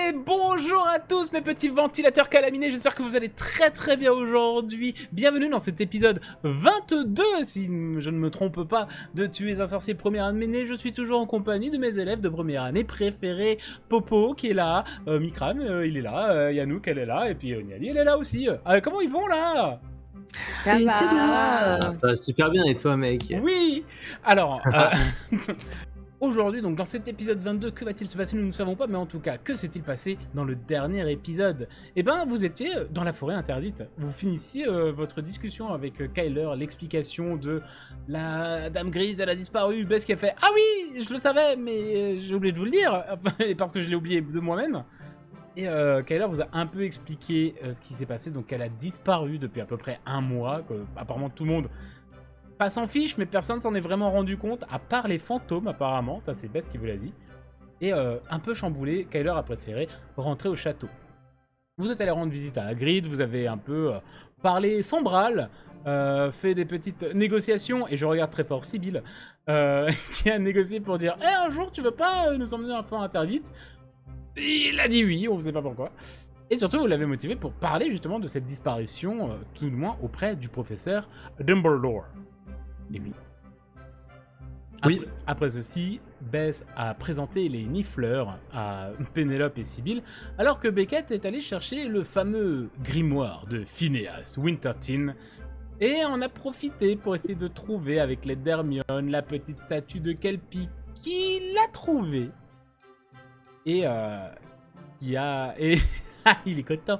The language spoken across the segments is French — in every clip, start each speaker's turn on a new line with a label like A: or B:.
A: Et bonjour à tous mes petits ventilateurs calaminés, j'espère que vous allez très très bien aujourd'hui. Bienvenue dans cet épisode 22, si je ne me trompe pas, de Tuer un sorcier première année. Je suis toujours en compagnie de mes élèves de première année préférés. Popo qui est là, Mikram il est là, Yanouk elle est là, et puis Niali elle est là aussi. Comment ils vont là?
B: Ça va.
C: Ça va super bien, et toi, mec?
A: Oui. Alors, aujourd'hui, donc dans cet épisode 22, que va-t-il se passer? Nous ne savons pas, mais en tout cas, que s'est-il passé dans le dernier épisode? Eh ben, vous étiez dans la forêt interdite. Vous finissiez votre discussion avec Kyler, l'explication de la Dame Grise, elle a disparu. Bess qui a fait « Ah oui, je le savais, mais j'ai oublié de vous le dire, parce que je l'ai oublié de moi-même. » Et Kyler vous a un peu expliqué ce qui s'est passé. Donc elle a disparu depuis à peu près un mois, que apparemment tout le monde pas s'en fiche, mais personne s'en est vraiment rendu compte, à part les fantômes apparemment, ça c'est Bess qui vous l'a dit. Et un peu chamboulé, Kyler a préféré rentrer au château. Vous êtes allé rendre visite à Hagrid, vous avez un peu parlé sans bral, fait des petites négociations, et je regarde très fort Sibylle, qui a négocié pour dire « un jour tu veux pas nous emmener dans la forêt interdite ?» Il a dit oui, on ne sait pas pourquoi. Et surtout, vous l'avez motivé pour parler justement de cette disparition, tout du moins auprès du professeur Dumbledore. Et oui. Après ceci, Bess a présenté les nifleurs à Pénélope et Sibylle, alors que Beckett est allé chercher le fameux grimoire de Phineas Winterton, et en a profité pour essayer de trouver, avec l'aide d'Hermione, la petite statue de Kelpie qu'il a trouvée. Et il est content.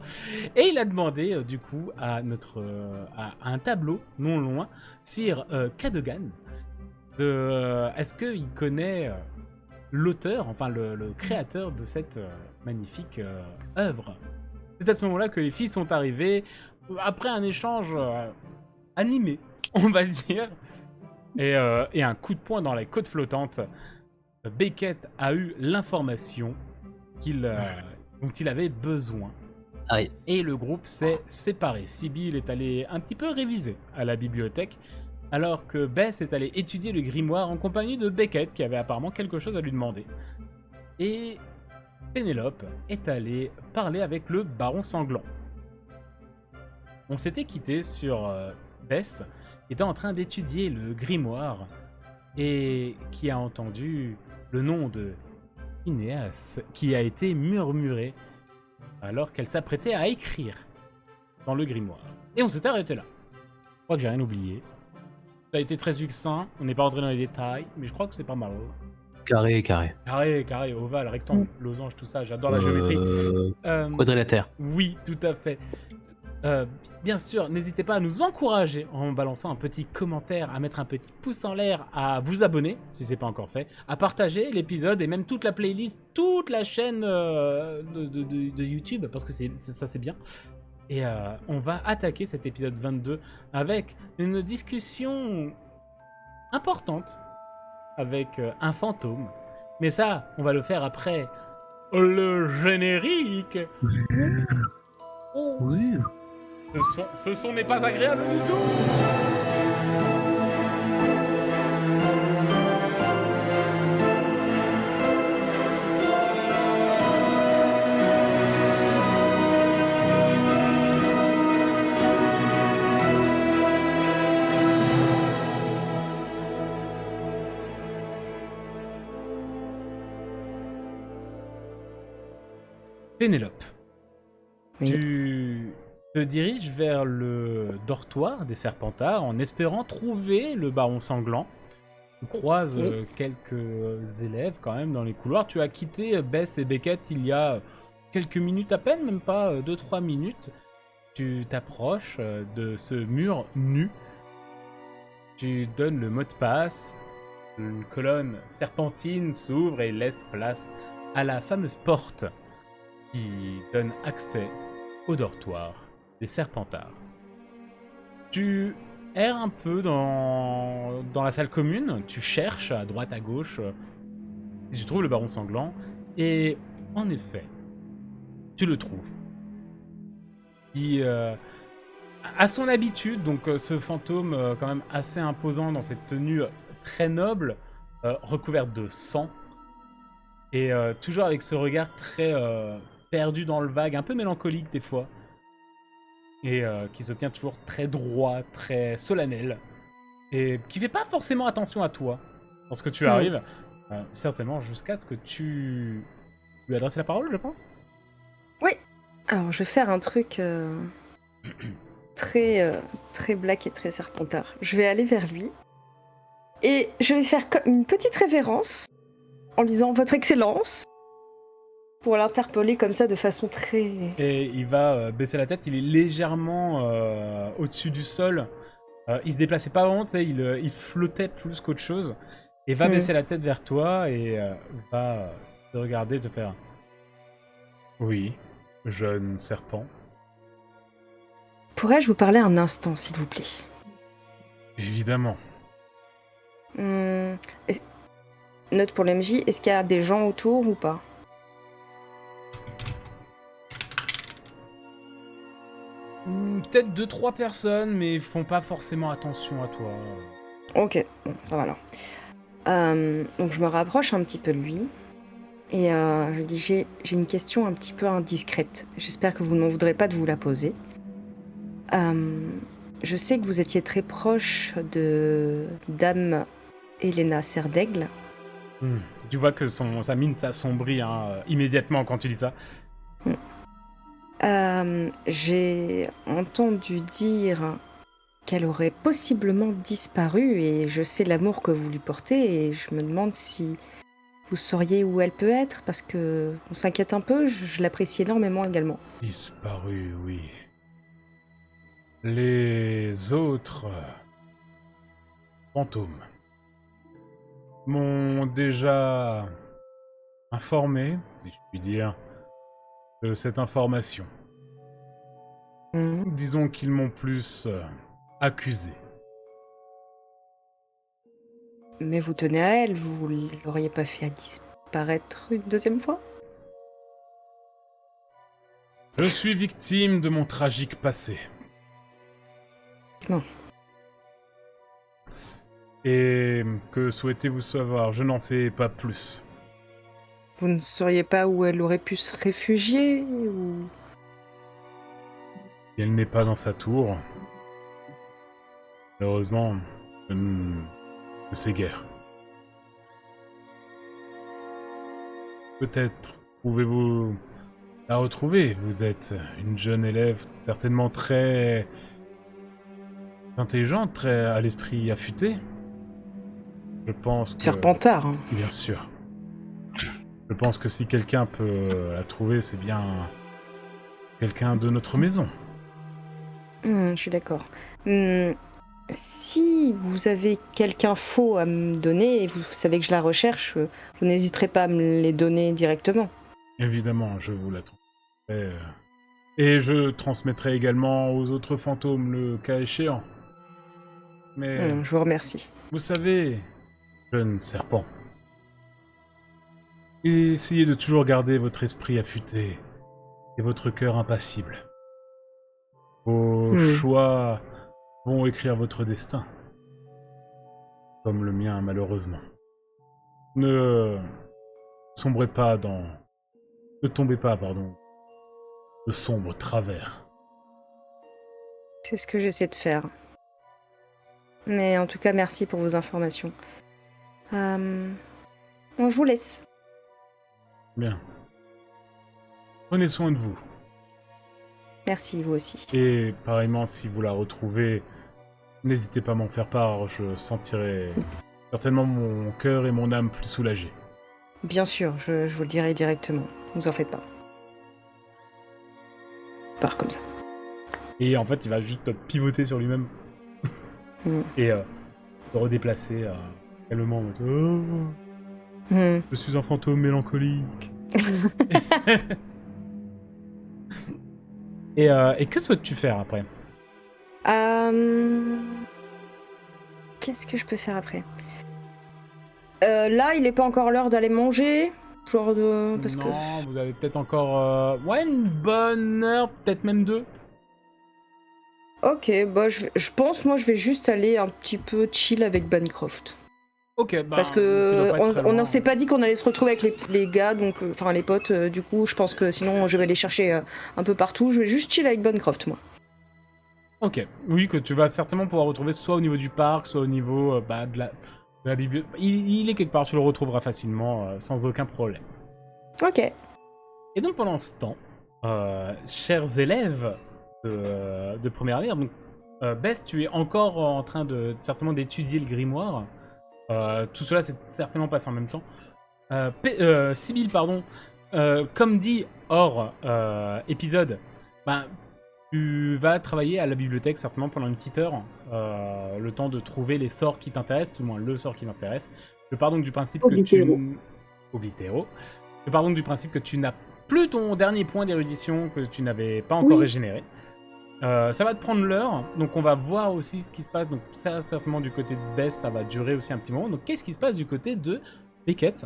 A: Et il a demandé du coup à un tableau non loin, Sir Cadogan, est-ce qu'il connaît l'auteur, enfin le créateur de cette magnifique œuvre. C'est à ce moment-là que les filles sont arrivées après un échange animé, on va dire, et un coup de poing dans la côte flottante. Beckett a eu l'information dont il avait besoin.
C: Aïe.
A: Et le groupe s'est séparé. Sibylle est allée un petit peu réviser à la bibliothèque, alors que Bess est allée étudier le grimoire en compagnie de Beckett, qui avait apparemment quelque chose à lui demander. Et Pénélope est allée parler avec le baron sanglant. On s'était quitté sur Bess, qui était en train d'étudier le grimoire, et qui a entendu le nom de Phineas qui a été murmuré alors qu'elle s'apprêtait à écrire dans le grimoire. Et on s'était arrêté là. Je crois que j'ai rien oublié. Ça a été très succinct, on n'est pas rentré dans les détails, mais je crois que c'est pas mal.
C: Carré,
A: Ovale, rectangle, losange, tout ça, j'adore la géométrie.
C: Quadrilatère.
A: Oui, tout à fait. Bien sûr, n'hésitez pas à nous encourager en balançant un petit commentaire, à mettre un petit pouce en l'air, à vous abonner, si c'est pas encore fait, à partager l'épisode et même toute la playlist, toute la chaîne de YouTube, parce que ça c'est bien. Et on va attaquer cet épisode 22 avec une discussion importante avec un fantôme. Mais ça, on va le faire après le générique. Oh.
C: Oui.
A: Ce son n'est pas agréable du tout. Pénélope,
B: Oui.
A: tu te diriges vers le dortoir des Serpentards en espérant trouver le baron sanglant. Tu croises quelques élèves quand même dans les couloirs. Tu as quitté Bess et Beckett il y a quelques minutes à peine, même pas 2-3 minutes. Tu t'approches de ce mur nu. Tu donnes le mot de passe. Une colonne serpentine s'ouvre et laisse place à la fameuse porte qui donne accès au dortoir des Serpentards. Tu erres un peu dans la salle commune, tu cherches à droite à gauche si tu trouves le baron sanglant, et en effet, tu le trouves. Qui, à son habitude, donc ce fantôme quand même assez imposant dans cette tenue très noble, recouverte de sang, et toujours avec ce regard très perdu dans le vague, un peu mélancolique des fois. Et qui se tient toujours très droit, très solennel. Et qui fait pas forcément attention à toi lorsque tu arrives. Certainement jusqu'à ce que tu lui adresses la parole, je pense.
B: Oui. Alors, je vais faire un truc très, très black et très serpentard. Je vais aller vers lui et je vais faire une petite révérence en disant Votre Excellence pour l'interpeller comme ça de façon très...
A: Et il va baisser la tête, il est légèrement au-dessus du sol. Il se déplaçait pas vraiment, tu sais, il flottait plus qu'autre chose. Et va baisser la tête vers toi et va te regarder, te faire... Oui, jeune serpent.
B: Pourrais-je vous parler un instant, s'il vous plaît?
A: Évidemment.
B: Note pour l'MJ, est-ce qu'il y a des gens autour ou pas?
A: Peut-être 2-3 personnes, mais ils font pas forcément attention à toi.
B: Ok, bon, ça va alors. Donc je me rapproche un petit peu de lui et je lui dis j'ai une question un petit peu indiscrète. J'espère que vous ne m'en voudrez pas de vous la poser. Je sais que vous étiez très proche de Dame Elena Serdaigle.
A: Tu vois que sa mine s'assombrit immédiatement quand tu dis ça.
B: J'ai entendu dire qu'elle aurait possiblement disparu et je sais l'amour que vous lui portez et je me demande si vous sauriez où elle peut être parce que on s'inquiète un peu, je l'apprécie énormément également.
A: Disparu, oui. Les autres fantômes m'ont déjà informé, si je puis dire, de cette information. Disons qu'ils m'ont plus accusé.
B: Mais vous tenez à elle, vous l'auriez pas fait disparaître une deuxième fois?
A: Je suis victime de mon tragique passé.
B: Non.
A: Et que souhaitez-vous savoir? Je n'en sais pas plus.
B: Vous ne sauriez pas où elle aurait pu se réfugier ou...
A: Elle n'est pas dans sa tour. Malheureusement, je ne sais guère. Peut-être pouvez-vous la retrouver. Vous êtes une jeune élève certainement très intelligente, très à l'esprit affûté. Je pense que...
B: Serpentard.
A: Bien sûr. Je pense que si quelqu'un peut la trouver, c'est bien quelqu'un de notre maison.
B: Je suis d'accord. Si vous avez quelqu'un faux à me donner et vous savez que je la recherche, vous n'hésiterez pas à me les donner directement.
A: Évidemment, je vous la transmettrai. Et je transmettrai également aux autres fantômes, le cas échéant. Mais
B: Je vous remercie.
A: vous savez, jeune serpent, essayez de toujours garder votre esprit affûté et votre cœur impassible. Vos choix vont écrire votre destin. Comme le mien, malheureusement. Ne sombrez pas dans... Ne tombez pas, pardon, de sombres travers.
B: C'est ce que j'essaie de faire. Mais en tout cas, merci pour vos informations. Bon, je vous laisse.
A: Bien. Prenez soin de vous.
B: Merci, vous aussi.
A: Et pareillement, si vous la retrouvez, n'hésitez pas à m'en faire part. Je sentirai certainement mon cœur et mon âme plus soulagés.
B: Bien sûr, je vous le dirai directement. Ne vous en faites pas. Part comme ça.
A: Et en fait, il va juste pivoter sur lui-même. Et se redéplacer calmement. Je suis un fantôme mélancolique. Et que souhaites-tu faire après?
B: Qu'est-ce que je peux faire après? Là, il est pas encore l'heure d'aller manger. Genre de... Parce
A: non, vous avez peut-être encore... ouais, une bonne heure, peut-être même 2.
B: Ok, bah je pense, moi, je vais juste aller un petit peu chill avec Bancroft.
A: Ok, bah,
B: Parce
A: tu dois
B: que
A: pas être très
B: on
A: loin.
B: ne s'est pas dit qu'on allait se retrouver avec les gars, donc enfin les potes. Du coup, je pense que sinon je vais les chercher un peu partout. Je vais juste chill avec Bancroft, moi.
A: Ok, oui, que tu vas certainement pouvoir retrouver soit au niveau du parc, soit au niveau de la bibliothèque. Il est quelque part, tu le retrouveras facilement, sans aucun problème.
B: Ok.
A: Et donc pendant ce temps, chers élèves de première année, donc Bess, tu es encore en train certainement d'étudier le grimoire. Tout cela s'est certainement passé en même temps. Sibylle, pardon, comme dit hors épisode, ben, tu vas travailler à la bibliothèque certainement pendant une petite heure, le temps de trouver les sorts qui t'intéressent, tout au moins le sort qui t'intéresse. Je pars donc du principe que
B: Oblitéro.
A: Oblitéro. Je pars donc du principe que tu n'as plus ton dernier point d'érudition que tu n'avais pas encore
B: Oui.
A: régénéré. Ça va te prendre l'heure, donc on va voir aussi ce qui se passe. Donc ça, certainement du côté de Bess, ça va durer aussi un petit moment. Donc qu'est-ce qui se passe du côté de Beckett?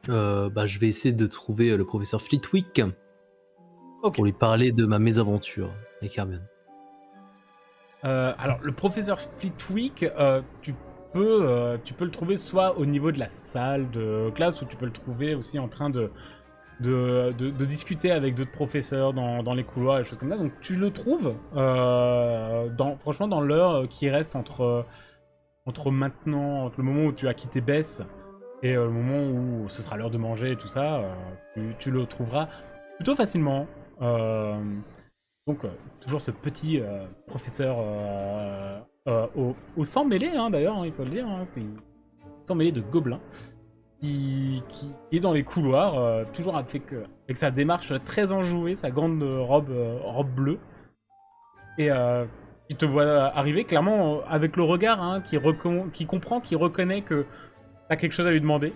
C: Je vais essayer de trouver le professeur Flitwick
A: Ok.
C: pour lui parler de ma mésaventure avec Hermione.
A: Alors le professeur Flitwick, tu peux le trouver soit au niveau de la salle de classe, ou tu peux le trouver aussi en train de discuter avec d'autres professeurs dans les couloirs et des choses comme ça. Donc tu le trouves franchement dans l'heure qui reste entre maintenant, entre le moment où tu as quitté Bess et le moment où ce sera l'heure de manger et tout ça. Tu le trouveras plutôt facilement. Donc toujours ce petit professeur au sang mêlé, hein, d'ailleurs, hein, il faut le dire, hein, c'est sang mêlé de gobelins. Qui est dans les couloirs, toujours avec sa démarche très enjouée, sa grande robe bleue. Et il te voit arriver, clairement, avec le regard, hein, qui comprend, qui reconnaît que t'as quelque chose à lui demander.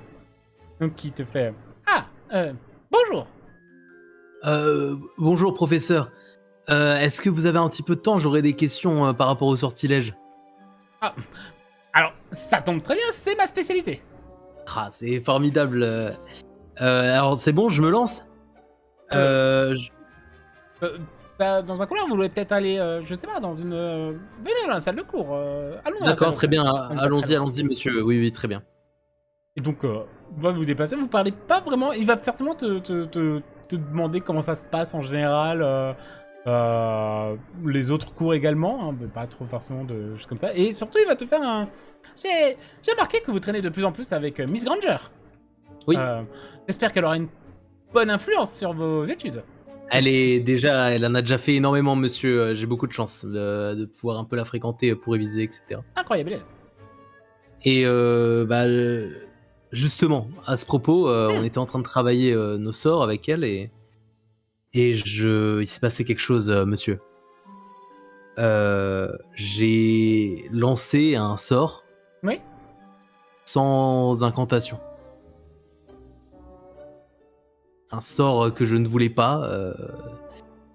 A: Donc qui te fait « Ah, bonjour !»
C: Bonjour professeur. Est-ce que vous avez un petit peu de temps? J'aurais des questions par rapport au sortilège.
A: Ah, alors, ça tombe très bien, c'est ma spécialité.
C: Ah, c'est formidable. Alors c'est bon, je me lance.
A: Dans un couloir, vous voulez peut-être aller, je sais pas, dans une... venez dans la salle de cours, allons dans la salle
C: D'accord,
A: de
C: très
A: classe.
C: bien.
A: On est pas très loin.
C: Allons-y, monsieur. Oui, très bien.
A: Et donc, vous va vous déplacer, vous parlez pas vraiment, il va certainement te demander comment ça se passe en général, les autres cours également, hein, mais pas trop forcément de choses comme ça. Et surtout, il va te faire un... J'ai remarqué que vous traînez de plus en plus avec Miss Granger.
C: Oui.
A: J'espère qu'elle aura une bonne influence sur vos études.
C: Elle en a déjà fait énormément, monsieur. J'ai beaucoup de chance de pouvoir un peu la fréquenter pour réviser, etc.
A: Incroyable, elle.
C: Et justement, à ce propos, on était en train de travailler nos sorts avec elle il s'est passé quelque chose, monsieur. J'ai lancé un sort
A: Oui.
C: sans incantation. Un sort que je ne voulais pas.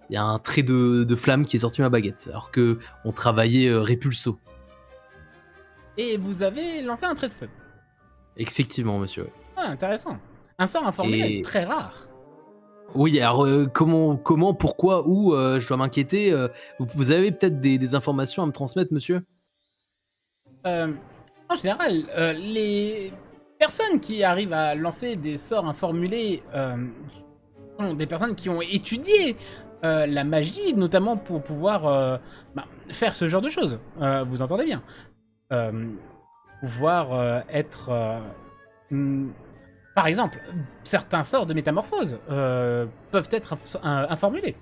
C: Il y a un trait de flamme qui est sorti de ma baguette, alors que on travaillait Répulso.
A: Et vous avez lancé un trait de feu.
C: Effectivement, monsieur.
A: Ah, intéressant. Un sort informel très rare.
C: Oui, alors comment, pourquoi, où je dois m'inquiéter vous avez peut-être des informations à me transmettre, monsieur?
A: En général, les personnes qui arrivent à lancer des sorts informulés sont des personnes qui ont étudié la magie, notamment pour pouvoir faire ce genre de choses. Vous entendez bien. Pouvoir être... par exemple, certains sorts de métamorphose peuvent être informulés.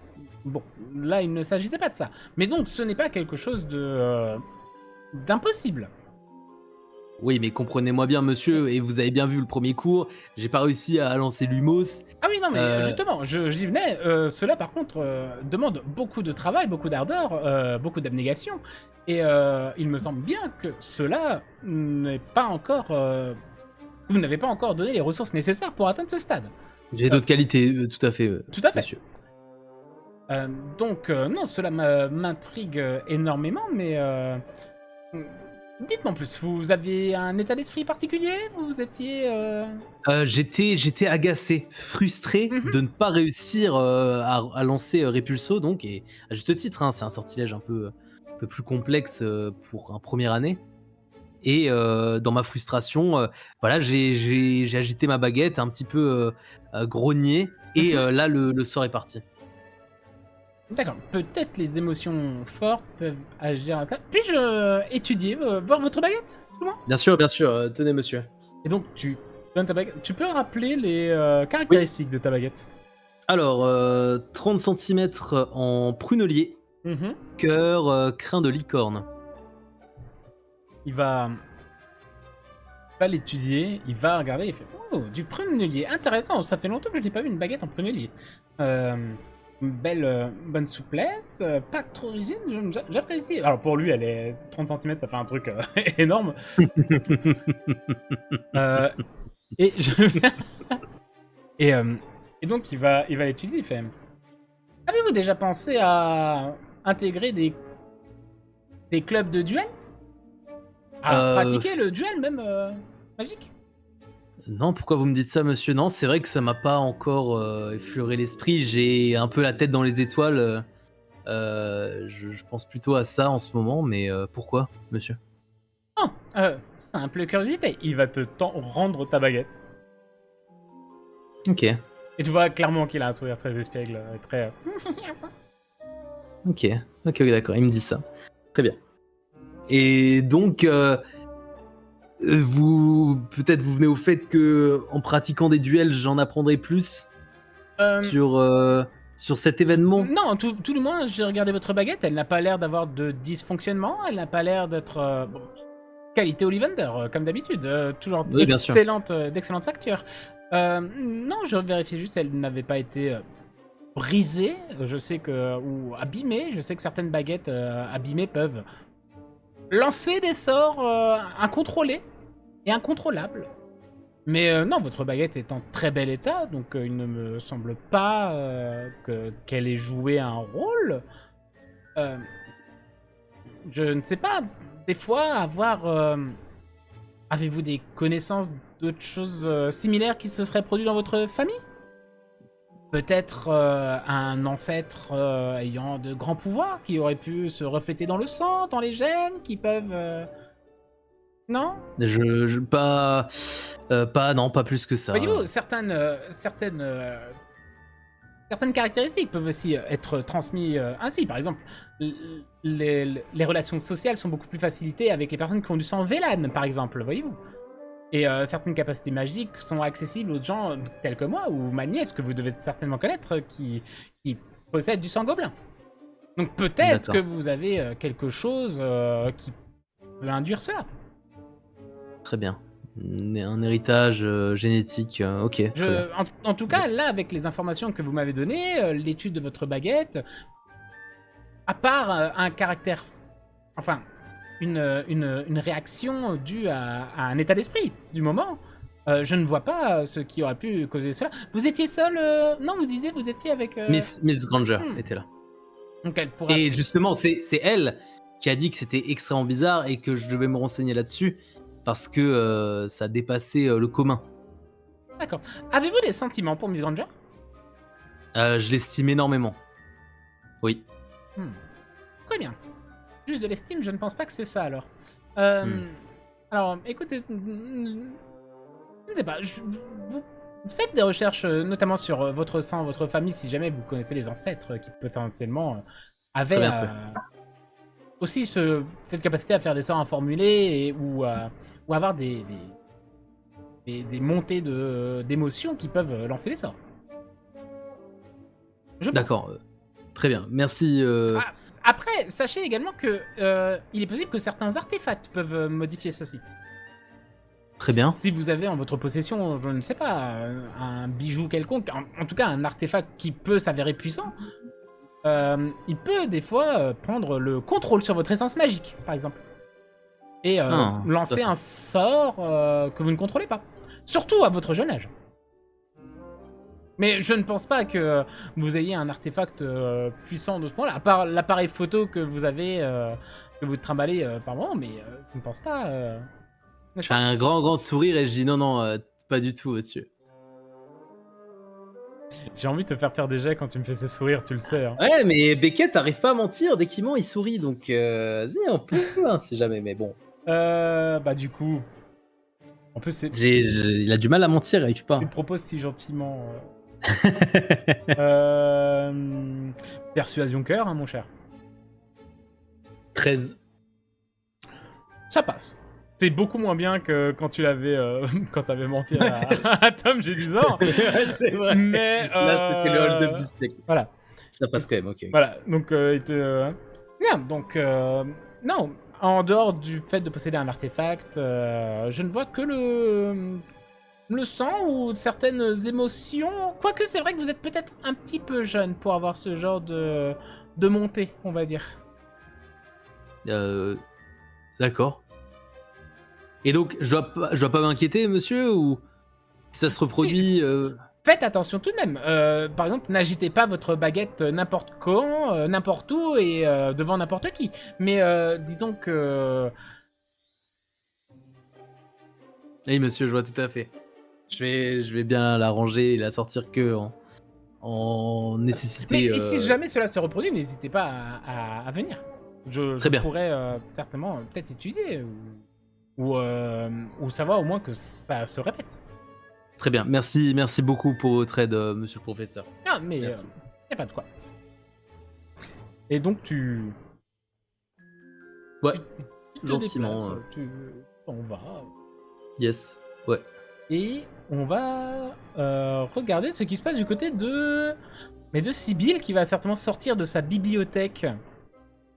A: Bon, là, il ne s'agissait pas de ça. Mais donc, ce n'est pas quelque chose d'impossible.
C: Oui, mais comprenez-moi bien, monsieur, et vous avez bien vu le premier cours, j'ai pas réussi à lancer l'humos.
A: Ah oui, non, mais justement, j'y venais. Cela, par contre, demande beaucoup de travail, beaucoup d'ardeur, beaucoup d'abnégation. Et il me semble bien que cela n'est pas encore... vous n'avez pas encore donné les ressources nécessaires pour atteindre ce stade.
C: J'ai d'autres qualités, tout à fait,
A: tout à fait.
C: monsieur.
A: Donc, non, cela m'intrigue énormément, mais... dites-moi en plus, vous aviez un état d'esprit particulier? Vous étiez...
C: J'étais agacé, frustré de ne pas réussir à lancer Répulso, donc, et à juste titre, hein, c'est un sortilège un peu plus complexe pour un première année. Et dans ma frustration, voilà, j'ai agité ma baguette, un petit peu grogné, et là, le sort est parti.
A: D'accord. Peut-être les émotions fortes peuvent agir à ça. Puis-je étudier, voir votre baguette, tout le monde?
C: Bien sûr, tenez, monsieur.
A: Et donc, tu donnes ta baguette. Tu peux rappeler les
C: Oui.
A: caractéristiques de ta baguette?
C: Alors, 30 centimètres en prunelier,
A: Mhm.
C: cœur, crin de licorne.
A: Il va l'étudier, il va regarder, il fait oh, du prunelier, intéressant, ça fait longtemps que je n'ai pas vu une baguette en prunelier. Une belle, bonne souplesse, pas trop rigide, j'apprécie. Alors pour lui, elle est 30 centimètres, ça fait un truc énorme. Euh, et, et donc il va l'étudier, il fait avez-vous déjà pensé à intégrer des clubs de duel? À pratiquer le duel même magique?
C: Non, pourquoi vous me dites ça, monsieur? Non, c'est vrai que ça m'a pas encore effleuré l'esprit. J'ai un peu la tête dans les étoiles. Je pense plutôt à ça en ce moment, mais pourquoi, monsieur?
A: Oh, simple curiosité, il va te rendre ta baguette.
C: Ok,
A: Et tu vois clairement qu'il a un sourire très espiègle, très...
C: ok, d'accord, il me dit ça. Très bien. Et donc, peut-être vous venez au fait que en pratiquant des duels, j'en apprendrai plus sur cet événement.
A: Non, tout du moins, j'ai regardé votre baguette, elle n'a pas l'air d'avoir de dysfonctionnement, elle n'a pas l'air d'être... bon, qualité Ollivander, comme d'habitude, toujours
C: Oui, bien sûr.
A: d'excellente facture. Non, je vérifiais juste, elle n'avait pas été brisée, je sais que... ou abîmée, je sais que certaines baguettes abîmées peuvent lancer des sorts incontrôlés et incontrôlables. Mais non, votre baguette est en très bel état, donc il ne me semble pas qu'elle ait joué un rôle. Je ne sais pas, des fois, avez-vous des connaissances d'autres choses similaires qui se seraient produites dans votre famille? Peut-être un ancêtre ayant de grands pouvoirs qui aurait pu se refléter dans le sang, dans les gènes, qui peuvent... Non?
C: Non, pas plus que ça.
A: Voyez-vous, certaines caractéristiques peuvent aussi être transmises ainsi. Par exemple, les relations sociales sont beaucoup plus facilitées avec les personnes qui ont du sang Vélan, par exemple, voyez-vous. Et certaines capacités magiques sont accessibles aux gens tels que moi, ou ma nièce, que vous devez certainement connaître, qui possède du sang gobelin. Donc peut-être que vous avez quelque chose qui peut induire cela.
C: Très bien. Un héritage génétique, ok. très bien.
A: En tout cas, là, avec les informations que vous m'avez données, l'étude de votre baguette, à part un caractère... Enfin, une réaction due à un état d'esprit du moment, je ne vois pas ce qui aurait pu causer cela. Vous étiez seul Non, vous disiez vous étiez avec...
C: Miss Granger était là.
A: Donc elle pourra...
C: Et justement, c'est elle qui a dit que c'était extrêmement bizarre et que je devais me renseigner là-dessus parce que ça dépassait le commun.
A: D'accord. Avez-vous des sentiments pour Miss Granger?
C: Je l'estime énormément. Oui.
A: Très bien. Juste de l'estime, je ne pense pas que c'est ça alors. Alors, écoutez, je ne sais pas, vous faites des recherches notamment sur votre sang, votre famille, si jamais vous connaissez les ancêtres qui potentiellement avaient aussi cette capacité à faire des sorts informulés ou avoir des montées d'émotions qui peuvent lancer des sorts.
C: D'accord, très bien, merci.
A: Après, sachez également que il est possible que certains artefacts peuvent modifier ceci.
C: Très bien.
A: Si vous avez en votre possession, je ne sais pas, un bijou quelconque, en tout cas un artefact qui peut s'avérer puissant, il peut des fois prendre le contrôle sur votre essence magique, par exemple. Et lancer un sort que vous ne contrôlez pas. Surtout à votre jeune âge. Mais je ne pense pas que vous ayez un artefact puissant de ce point-là, à part l'appareil photo que vous avez, que vous trimballez par moment, mais je ne pense pas...
C: J'ai un grand sourire et je dis non, pas du tout, monsieur.
A: J'ai envie de te faire des jets quand tu me fais ces sourires, tu le sais. Hein.
C: Ouais, mais Beckett t'arrive pas à mentir, dès qu'il ment, il sourit, donc vas-y, on peut, hein, si jamais, mais bon.
A: Bah du coup, en plus
C: Il a du mal à mentir, il arrive pas.
A: tu le proposes si gentiment. Euh, Persuasion cœur, hein, mon cher.
C: 13.
A: Ça passe. C'est beaucoup moins bien que quand tu l'avais quand t'avais menti à Tom Jedusor.
C: C'est vrai.
A: Mais
C: Là, c'était le hold-up du siècle.
A: voilà.
C: Ça passe quand même, ok.
A: Voilà. Donc bien. Donc non. En dehors du fait de posséder un artefact, je ne vois que le sang ou certaines émotions. Quoique c'est vrai que vous êtes peut-être un petit peu jeune pour avoir ce genre de montée, on va dire.
C: D'accord. Et donc, je dois pas m'inquiéter, monsieur, ou si ça se reproduit
A: Faites attention tout de même. Par exemple, n'agitez pas votre baguette n'importe quand, n'importe où et devant n'importe qui. Mais disons que...
C: Oui, monsieur, je vois tout à fait. Je vais bien la ranger et la sortir que en nécessité.
A: Mais si jamais cela se reproduit, n'hésitez pas à venir.
C: Très
A: Je
C: bien.
A: pourrais certainement peut-être étudier ou savoir au moins que ça se répète.
C: Très bien. Merci beaucoup pour votre aide, monsieur le professeur.
A: Ah, mais
C: Merci.
A: y a pas de quoi. Et donc tu...
C: Ouais,
A: te
C: gentiment.
A: déplaces, on va...
C: Yes. Ouais.
A: Et on va regarder ce qui se passe du côté de Sibylle qui va certainement sortir de sa bibliothèque.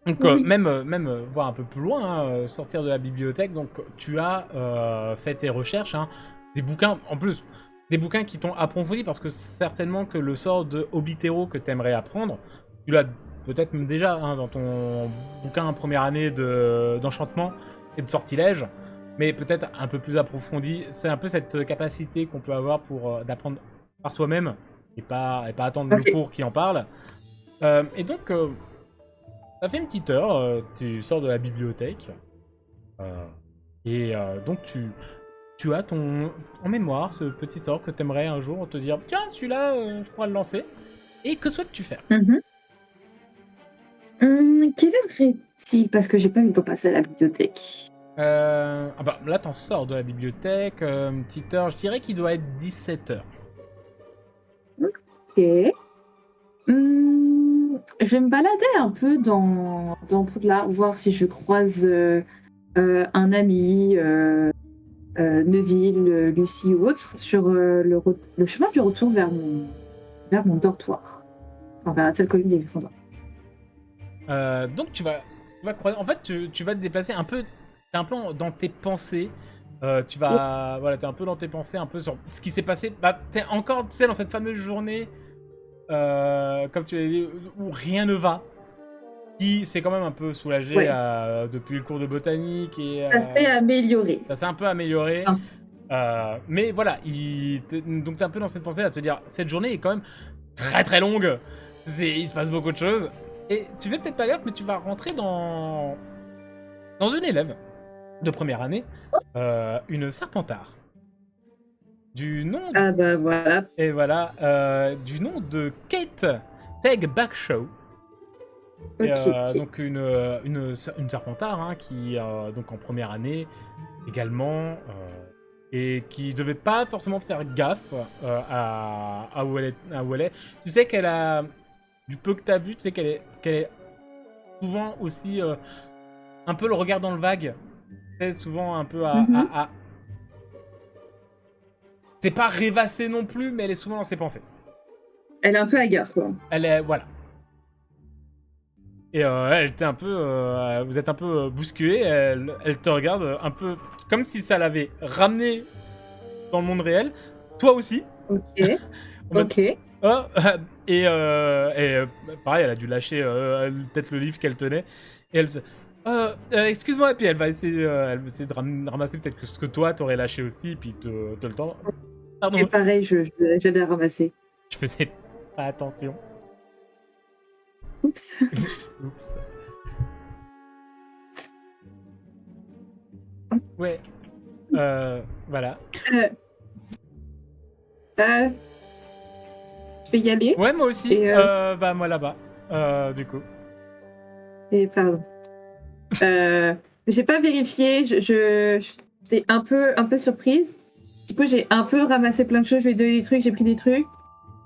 A: Donc
B: Oui.
A: même voir un peu plus loin, hein, sortir de la bibliothèque. Donc tu as fait tes recherches, hein, des bouquins en plus, des bouquins qui t'ont approfondi parce que certainement que le sort de Obitero que tu aimerais apprendre, tu l'as peut-être même déjà hein, dans ton bouquin première année d'enchantement et de sortilège. Mais peut-être un peu plus approfondi. C'est un peu cette capacité qu'on peut avoir pour d'apprendre par soi-même et pas attendre le
B: Ok.
A: cours qui en parle. Et donc, ça fait une petite heure, tu sors de la bibliothèque. Et donc, tu as en mémoire ce petit sort que tu aimerais un jour te dire tiens, celui-là, je pourrais le lancer. Et que souhaites-tu faire?
B: Quelle heure est-il? Parce que j'ai pas eu le temps de passer à la bibliothèque.
A: Ah bah, là, t'en sors de la bibliothèque, une petite heure, je dirais qu'il doit être 17h.
B: Ok. Je vais me balader un peu dans Poudlard, voir si je croise un ami, Neville, Lucie ou autre, sur le chemin du retour vers mon dortoir. Enfin, vers la telle colline des Gryffondors.
A: Donc tu vas croiser. En fait, tu vas te déplacer un peu. T'es un peu dans tes pensées. Tu vas, voilà, t'es un peu dans tes pensées, un peu sur ce qui s'est passé. Bah, t'es encore, tu sais, dans cette fameuse journée, comme tu l'as dit, où rien ne va. Qui s'est quand même un peu soulagé
B: Ouais.
A: depuis le cours de botanique et.
B: Ça s'est amélioré.
A: Ça s'est un peu amélioré.
B: Ah.
A: Mais voilà, donc t'es un peu dans cette pensée à te dire, cette journée est quand même très très longue. Il se passe beaucoup de choses. Et tu fais peut-être pas gaffe, mais tu vas rentrer dans une élève de première année, une Serpentard. Du nom...
B: Ah bah voilà.
A: Et voilà, du nom de Kate Teg Backshaw. Et,
B: Ok.
A: donc une Serpentard hein, qui donc en première année également et qui devait pas forcément faire gaffe à où elle est. Tu sais qu'elle a du peu que t'as vu, tu sais qu'elle est souvent aussi un peu le regard dans le vague. Tu sais, souvent un peu à... C'est pas rêvasser non plus, mais elle est souvent dans ses pensées.
B: Elle est un peu hagarde, quoi.
A: Elle est... Voilà. Et elle était un peu... vous êtes un peu bousculé. Elle te regarde un peu comme si ça l'avait ramené dans le monde réel. Toi aussi.
B: Ok.
A: En mode,
B: Ok.
A: oh, et pareil, elle a dû lâcher peut-être le livre qu'elle tenait. Et elle se... excuse-moi, et puis elle va essayer de ramasser peut-être ce que toi t'aurais lâché aussi, puis te le tendre. Pardon,
B: Et pareil, j'aide à ramasser.
A: je faisais pas attention.
B: Oups.
A: Oups. Ouais. Voilà.
B: Je vais y aller.
A: Ouais, moi aussi.
B: Et,
A: bah, moi là-bas. Du coup.
B: Et pardon.
D: J'ai pas vérifié, j'étais un peu surprise. Du coup, j'ai un peu ramassé plein de choses, je lui ai donné des trucs, j'ai pris des trucs.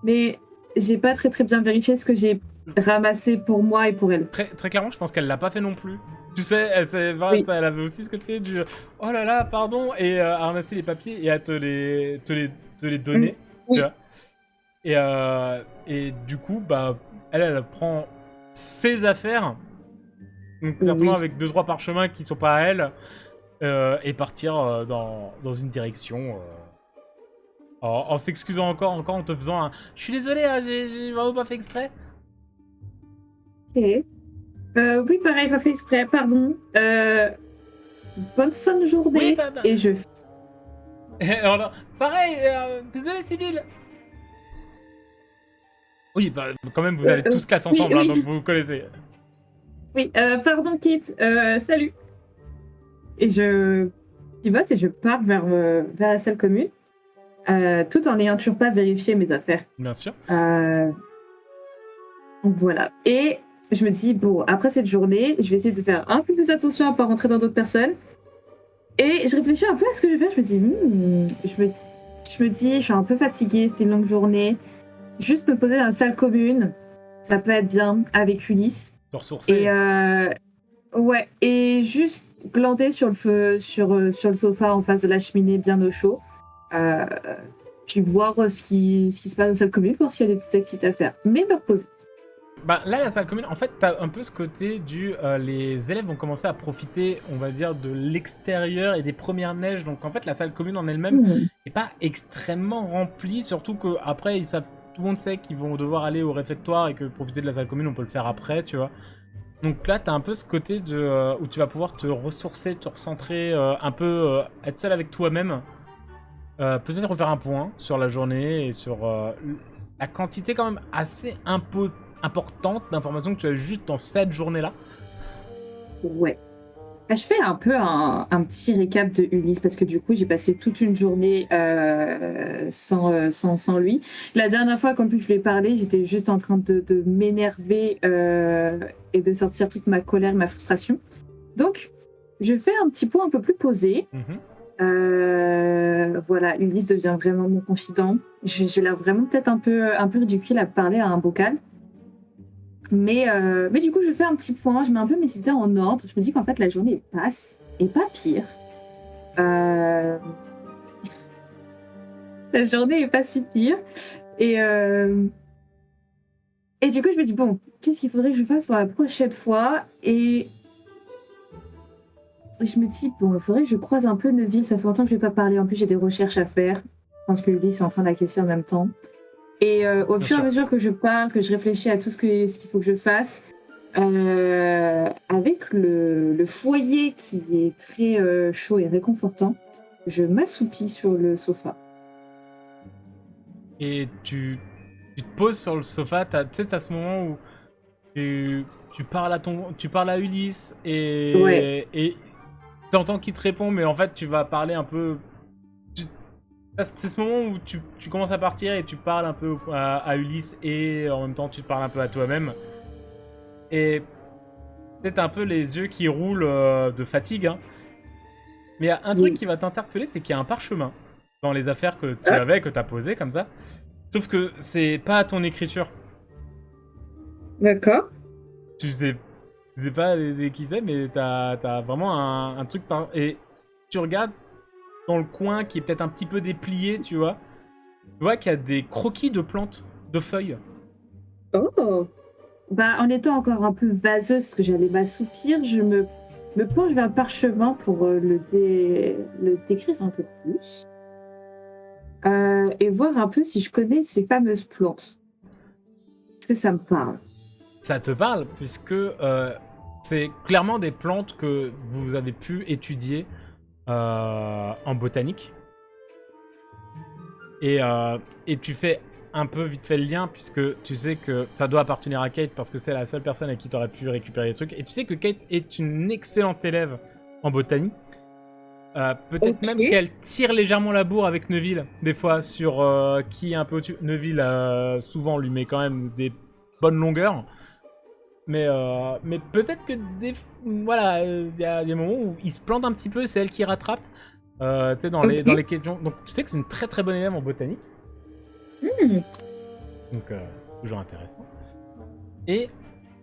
D: Mais j'ai pas très très bien vérifié ce que j'ai ramassé pour moi et pour elle.
A: Très clairement, je pense qu'elle l'a pas fait non plus. Tu sais,
D: Oui.
A: elle avait aussi ce côté du oh là là, pardon, et à ramasser les papiers et à te les donner.
D: Oui.
A: Tu vois. Et du coup, bah, elle prend ses affaires, donc certainement
D: Oui.
A: avec 2-3 parchemins qui sont pas à elle, et partir dans une direction. En s'excusant encore en te faisant un je suis désolé, hein, j'ai vraiment pas fait exprès.
D: Ok. Oui, pareil, pas fait exprès, pardon. Bonne fin de journée.
A: Oui,
D: Et je.
A: alors, pareil, désolé Sibylle. Oui, bah quand même, vous allez tous classe ensemble,
D: oui.
A: hein, donc vous vous connaissez.
D: Oui, pardon, Kit. Salut. Et je pivote et je pars vers la salle commune, tout en n'ayant toujours pas vérifié mes affaires.
A: Bien sûr.
D: Donc voilà. Et je me dis, bon, après cette journée, je vais essayer de faire un peu plus attention à pas rentrer dans d'autres personnes. Et je réfléchis un peu à ce que je vais faire. Je me dis, je me dis, je suis un peu fatiguée, c'était une longue journée. Juste me poser dans la salle commune, ça peut être bien avec Ulysse.
A: Te ressourcer.
D: Et ouais, et juste glander sur le sofa en face de la cheminée, bien au chaud. Puis voir ce qui se passe dans la salle commune, voir s'il y a des petites activités à faire. Mais me reposer.
A: Bah là, la salle commune, en fait, t'as un peu ce côté du... les élèves vont commencer à profiter, on va dire, de l'extérieur et des premières neiges. Donc en fait, la salle commune en elle-même n'est pas extrêmement remplie. Surtout qu'après, tout le monde sait qu'ils vont devoir aller au réfectoire et que profiter de la salle commune, on peut le faire après, tu vois. Donc là, t'as un peu ce côté où tu vas pouvoir te ressourcer, te recentrer, un peu être seul avec toi-même. Peut-être refaire un point sur la journée et sur la quantité quand même assez importante d'informations que tu as juste dans cette journée-là.
D: Ouais. Je fais un peu un petit récap de Ulysse parce que du coup j'ai passé toute une journée sans lui. La dernière fois qu'en plus je lui ai parlé, j'étais juste en train de m'énerver et de sortir toute ma colère, ma frustration. Donc je fais un petit point un peu plus posé. Voilà, Ulysse devient vraiment mon confident. J'ai l'air vraiment peut-être un peu ridicule à parler à un bocal. Mais du coup, je fais un petit point, je mets un peu mes idées en ordre. Je me dis qu'en fait, la journée passe, et pas pire. La journée est pas si pire. Et du coup, je me dis, bon, qu'est-ce qu'il faudrait que je fasse pour la prochaine fois? Et je me dis, bon, il faudrait que je croise un peu Neville. Ça fait longtemps que je ne vais pas parler. En plus, j'ai des recherches à faire. Je pense que Ulysse est en train d'acquiescer en même temps. Et au fur et à mesure que je parle, que je réfléchis à tout ce qu'il faut que je fasse, avec le foyer qui est très chaud et réconfortant, je m'assoupis sur le sofa.
A: Et tu te poses sur le sofa, tu sais, t'as ce moment où tu parles à Ulysse et t'entends qu'il te répond, mais en fait tu vas parler un peu... C'est ce moment où tu commences à partir et tu parles un peu à Ulysse et en même temps tu te parles un peu à toi-même. Et peut-être un peu les yeux qui roulent de fatigue. Hein. Mais il y a un truc qui va t'interpeller, c'est qu'il y a un parchemin dans les affaires que tu avais, que tu as posées comme ça. Sauf que c'est pas ton écriture.
D: D'accord.
A: Tu sais pas qui c'est, mais t'as vraiment un truc par... Et si tu regardes dans le coin qui est peut-être un petit peu déplié, tu vois qu'il y a des croquis de plantes, de feuilles.
D: Oh. Bah, en étant encore un peu vaseuse, parce que j'allais m'assoupir, je me penche vers le parchemin pour le décrire un peu plus. Et voir un peu si je connais ces fameuses plantes. Est-ce que ça me parle?
A: Ça te parle, puisque c'est clairement des plantes que vous avez pu étudier en botanique. Et tu fais un peu vite fait le lien, puisque tu sais que ça doit appartenir à Kate, parce que c'est la seule personne à qui tu aurais pu récupérer les trucs. Et tu sais que Kate est une excellente élève en botanique. Peut-être même qu'elle tire légèrement la bourre avec Neville, des fois, sur qui est un peu au-dessus. Neville, souvent, lui met quand même des bonnes longueurs. Mais peut-être que voilà, il y a des moments où il se plante un petit peu, c'est elle qui rattrape. Tu sais, dans les questions. Donc tu sais que c'est une très très bonne élève en botanique. Donc toujours intéressant. Et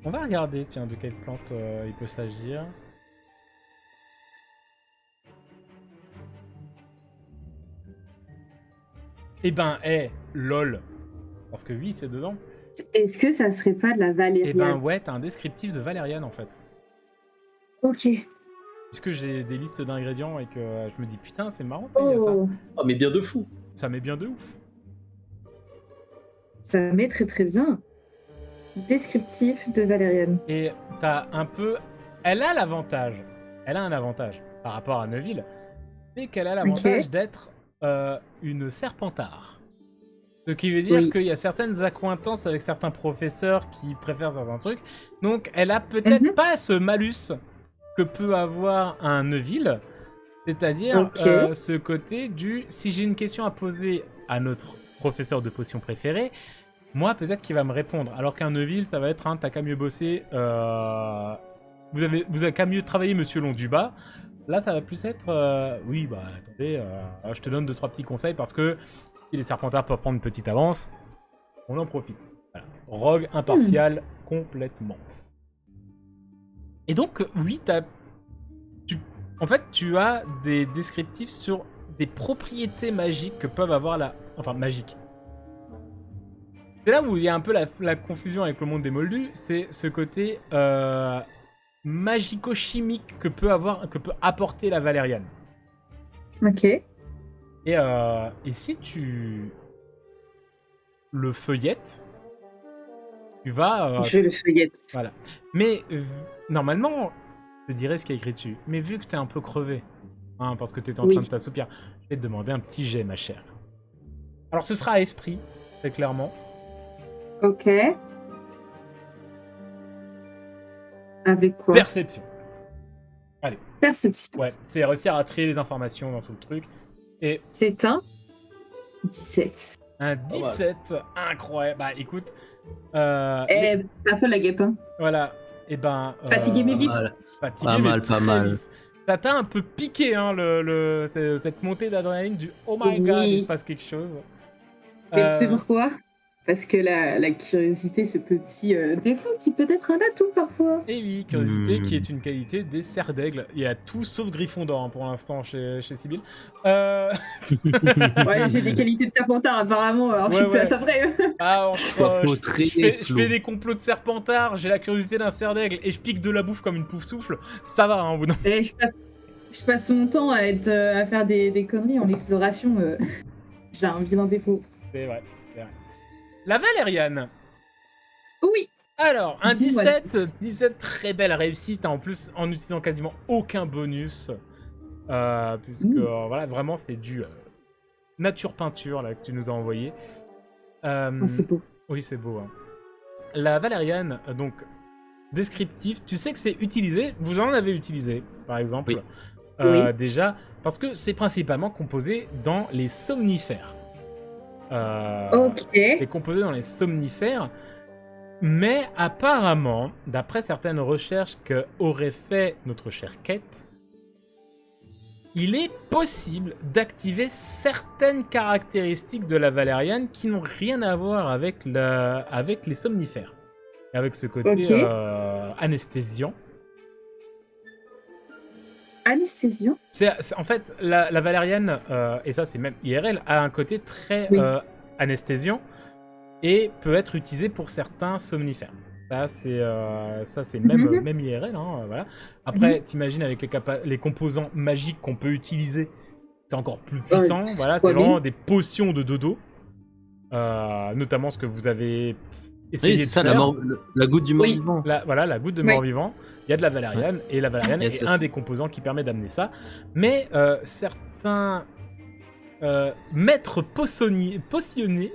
A: on va regarder, tiens, de quelle plante il peut s'agir. Eh ben, lol. Parce que oui, c'est dedans.
D: Est-ce que ça serait pas de la valériane?
A: Eh ben ouais, t'as un descriptif de valériane en fait.
D: Ok.
A: Puisque j'ai des listes d'ingrédients et que je me dis putain, c'est marrant, il y a ça.
E: Ah, mais bien de fou.
A: Ça met bien de ouf.
D: Ça met très très bien. Descriptif de valériane.
A: Et t'as un peu... Elle a l'avantage. Elle a un avantage par rapport à Neuville. C'est qu'elle a l'avantage d'être une serpentard. Ce qui veut dire qu'il y a certaines accointances avec certains professeurs qui préfèrent certains trucs. Donc elle a peut-être pas ce malus que peut avoir un Neuville. C'est-à-dire ce côté du... Si j'ai une question à poser à notre professeur de potions préféré, moi peut-être qu'il va me répondre. Alors qu'un Neuville, ça va être un t'as qu'à mieux bosser. Vous avez qu'à mieux travailler, monsieur Londubat. Là, ça va plus être... oui, bah attendez, je te donne 2-3 petits conseils parce que si les serpentards peuvent prendre une petite avance, on en profite. Voilà. Rogue impartial complètement. Et donc, oui, en fait, tu as des descriptifs sur des propriétés magiques que peuvent avoir Enfin, magiques. C'est là où il y a un peu la confusion avec le monde des moldus, c'est ce côté magico-chimique que peut apporter la valériane.
D: Ok.
A: Et si tu le feuillettes, tu vas...
D: Je le feuillette.
A: Voilà. Mais normalement, je dirais ce qu'il y a écrit dessus. Mais vu que t'es un peu crevé, hein, parce que t'étais en train de t'assoupir, je vais te demander un petit jet, ma chère. Alors ce sera à esprit, très clairement.
D: Ok. Avec quoi?
A: Perception. Allez.
D: Perception.
A: Ouais, c'est réussir à trier les informations dans tout le truc. Et
D: c'est un 17.
A: Un 17, incroyable. Bah écoute...
D: t'as fait la guêpe, hein.
A: Voilà. Et ben...
D: Fatigué mais vif.
A: Fatigué,
C: pas mal.
A: Ça t'a un peu piqué, hein, cette montée d'adrénaline du « Oh my god, il se passe quelque chose ».
D: Mais tu sais pourquoi? Parce que la curiosité, ce petit défaut qui peut être un atout parfois.
A: Et oui, curiosité qui est une qualité des serres d'aigle. Il y a tout sauf Gryffondor hein, pour l'instant chez Sybille.
D: Ouais, j'ai des qualités de serpentard apparemment, alors je suis plus à ça près.
A: Je fais des complots de serpentard, j'ai la curiosité d'un cerf d'aigle et je pique de la bouffe comme une pouf souffle. Ça va, hein, au bout d'un moment.
D: Je passe mon temps à faire des conneries en exploration. J'ai un vilain défaut.
A: C'est vrai. La valériane.
D: Oui.
A: Alors, un 17 très belle réussite, en plus en utilisant quasiment aucun bonus. Puisque, voilà, vraiment, c'est du nature peinture là, que tu nous as envoyé.
D: C'est beau.
A: Oui, c'est beau. Hein. La valériane, donc, descriptif, tu sais que c'est utilisé, vous en avez utilisé, par exemple, déjà, parce que c'est principalement composé dans les somnifères. C'est composé dans les somnifères, mais apparemment, d'après certaines recherches que aurait fait notre chère Kate, il est possible d'activer certaines caractéristiques de la valériane qui n'ont rien à voir avec les somnifères, avec ce côté anesthésiant.
D: Anesthésiant.
A: En fait, la valériane, et ça c'est même IRL, a un côté très anesthésiant et peut être utilisé pour certains somnifères. Ça c'est même IRL. Hein, voilà. Après, t'imagines avec les composants magiques qu'on peut utiliser, c'est encore plus puissant. Voilà, c'est vraiment des potions de dodo. Notamment ce que vous avez essayé de faire.
C: La goutte du mort-vivant.
A: Voilà, la goutte de mort-vivant. Il y a de la valériane, et la valériane est un des composants qui permet d'amener ça. Mais certains maîtres potionnés,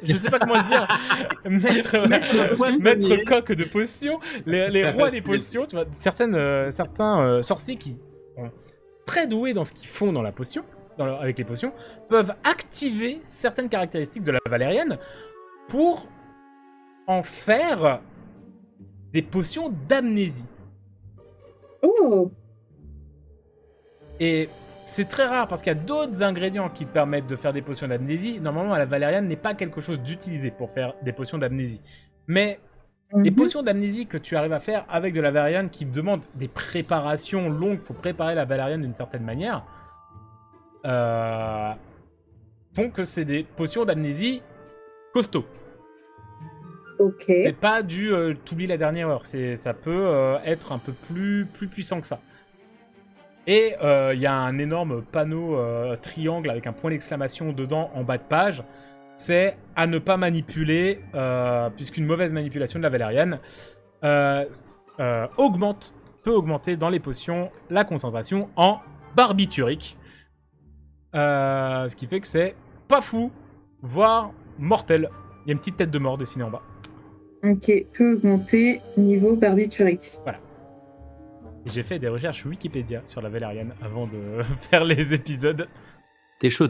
A: je sais pas comment le dire, maître coq de potions, les rois des potions, tu vois, certains sorciers qui sont très doués dans ce qu'ils font dans la potion, avec les potions, peuvent activer certaines caractéristiques de la valériane pour en faire des potions d'amnésie.
D: Oh.
A: Et c'est très rare parce qu'il y a d'autres ingrédients qui te permettent de faire des potions d'amnésie. Normalement, la valériane n'est pas quelque chose d'utilisé pour faire des potions d'amnésie. Mais les potions d'amnésie que tu arrives à faire avec de la valériane qui demandent des préparations longues, il faut préparer la valériane d'une certaine manière, font que c'est des potions d'amnésie costauds.
D: Ok.
A: C'est pas du t'oublies la dernière heure, ça peut être un peu plus puissant que ça. Et il y a un énorme panneau triangle avec un point d'exclamation dedans en bas de page. C'est à ne pas manipuler, puisqu'une mauvaise manipulation de la valériane peut augmenter dans les potions la concentration en barbiturique. Ce qui fait que c'est pas fou, voire mortel. Il y a une petite tête de mort dessinée en bas.
D: Ok, peut augmenter niveau barbiturique.
A: J'ai fait des recherches Wikipédia sur la valériane avant de faire les épisodes.
C: T'es chaud.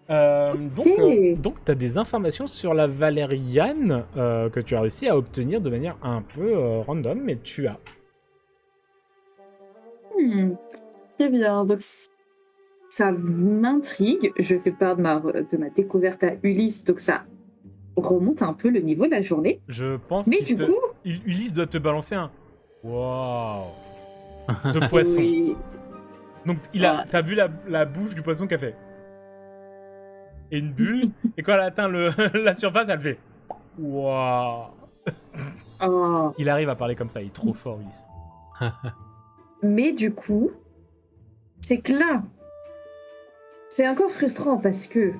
A: Donc tu as des informations sur la valériane que tu as réussi à obtenir de manière un peu random, mais tu as.
D: Très bien, donc ça m'intrigue. Je fais part de ma découverte à Ulysse, donc ça remonte un peu le niveau de la journée.
A: Je pense
D: Mais du coup...
A: Ulysse doit te balancer un... Waouh de poisson.
D: Oui.
A: Donc t'as vu la bouche du poisson qu'a fait. Et une bulle, et quand elle atteint la surface, elle fait... Waouh
D: Oh.
A: Il arrive à parler comme ça, il est trop fort, Ulysse.
D: Mais du coup, c'est que là, c'est encore frustrant parce que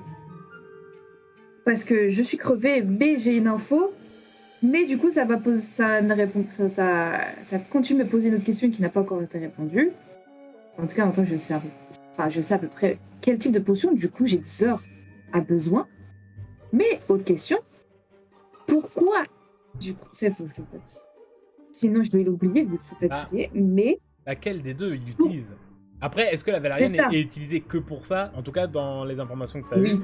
D: je suis crevée, mais j'ai une info, mais du coup ça continue de me poser une autre question qui n'a pas encore été répondue. En tout cas, en tant que je sais à peu près quel type de potion, du coup j'ai des heures à besoin. Mais autre question, pourquoi du coup, ça faut que je le fasse. Sinon je dois l'oublier vu que je suis fatiguée, mais...
A: Laquelle des deux il utilise? Après, est-ce que la valériane est utilisée que pour ça? En tout cas, dans les informations que tu as vues,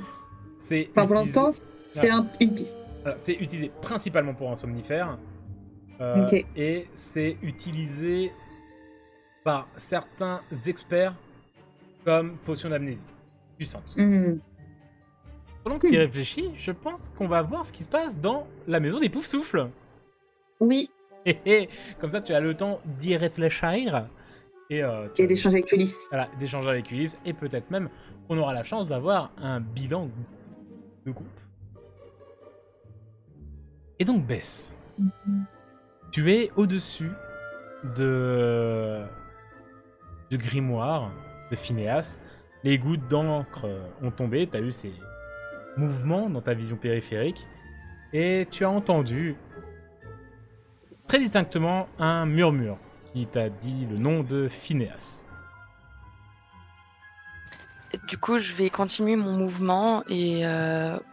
A: c'est
D: pour l'instant, c'est une piste.
A: Alors, c'est utilisé principalement pour un somnifère. Et c'est utilisé par certains experts comme potion d'amnésie. Puissante. Pendant que tu y réfléchis, je pense qu'on va voir ce qui se passe dans la maison des Poufsouffles.
D: Oui.
A: Comme ça, tu as le temps d'y réfléchir. Et
D: d'échanger avec Ulysse.
A: Voilà, d'échanger avec Ulysse. Et peut-être même qu'on aura la chance d'avoir un bilan de groupe. Et donc, Bess, tu es au-dessus du grimoire de Phineas. Les gouttes d'encre ont tombé. Tu as eu ces mouvements dans ta vision périphérique. Et tu as entendu très distinctement un murmure qui t'a dit le nom de Phineas.
E: Du coup, je vais continuer mon mouvement et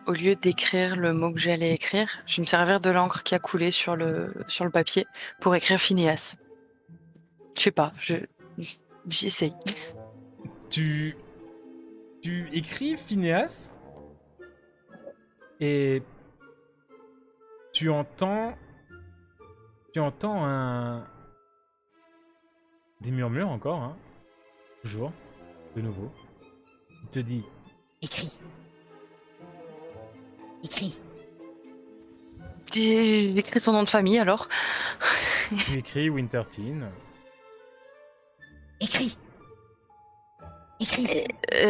E: au lieu d'écrire le mot que j'allais écrire, je vais me servir de l'encre qui a coulé sur le papier pour écrire Phineas. Je sais pas, j'essaye.
A: Tu écris Phineas et tu entends des murmures encore, hein, toujours, de nouveau. Il te dit
F: écris.
E: J'écris son nom de famille alors.
A: Tu écris Winterteen.
F: Écris.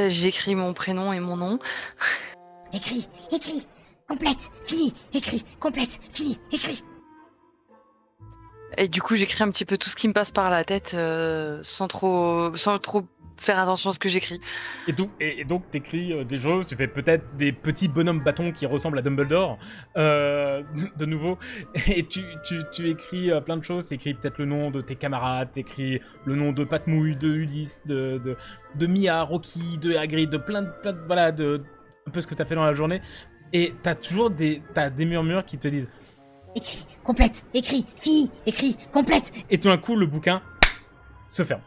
E: J'écris mon prénom et mon nom.
F: Écris. Complète, fini. Écris, complète, fini, écris.
E: Et du coup, j'écris un petit peu tout ce qui me passe par la tête sans trop faire attention à ce que j'écris.
A: Et donc, t'écris des choses, tu fais peut-être des petits bonhommes bâtons qui ressemblent à Dumbledore, de nouveau, et tu écris plein de choses, t'écris peut-être le nom de tes camarades, t'écris le nom de Patmouille, de Ulysse, de Mia, Rocky, de Hagrid, de plein de voilà, de un peu ce que t'as fait dans la journée, et t'as toujours des murmures qui te disent
F: écris, complète, écris, fini, écris, complète.
A: Et tout d'un coup, le bouquin se ferme.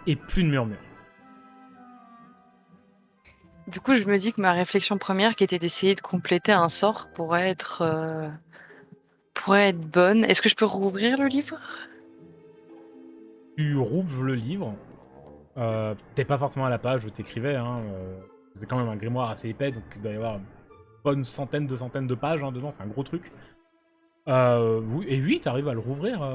A: Et plus de murmures.
E: Du coup, je me dis que ma réflexion première, qui était d'essayer de compléter un sort, pourrait être bonne. Est-ce que je peux rouvrir le livre?
A: Tu rouvres le livre. T'es pas forcément à la page où t'écrivais. Hein, c'est quand même un grimoire assez épais, donc il doit y avoir une bonne centaine, 200 de pages hein, dedans. C'est un gros truc. Oui, t'arrives à le rouvrir.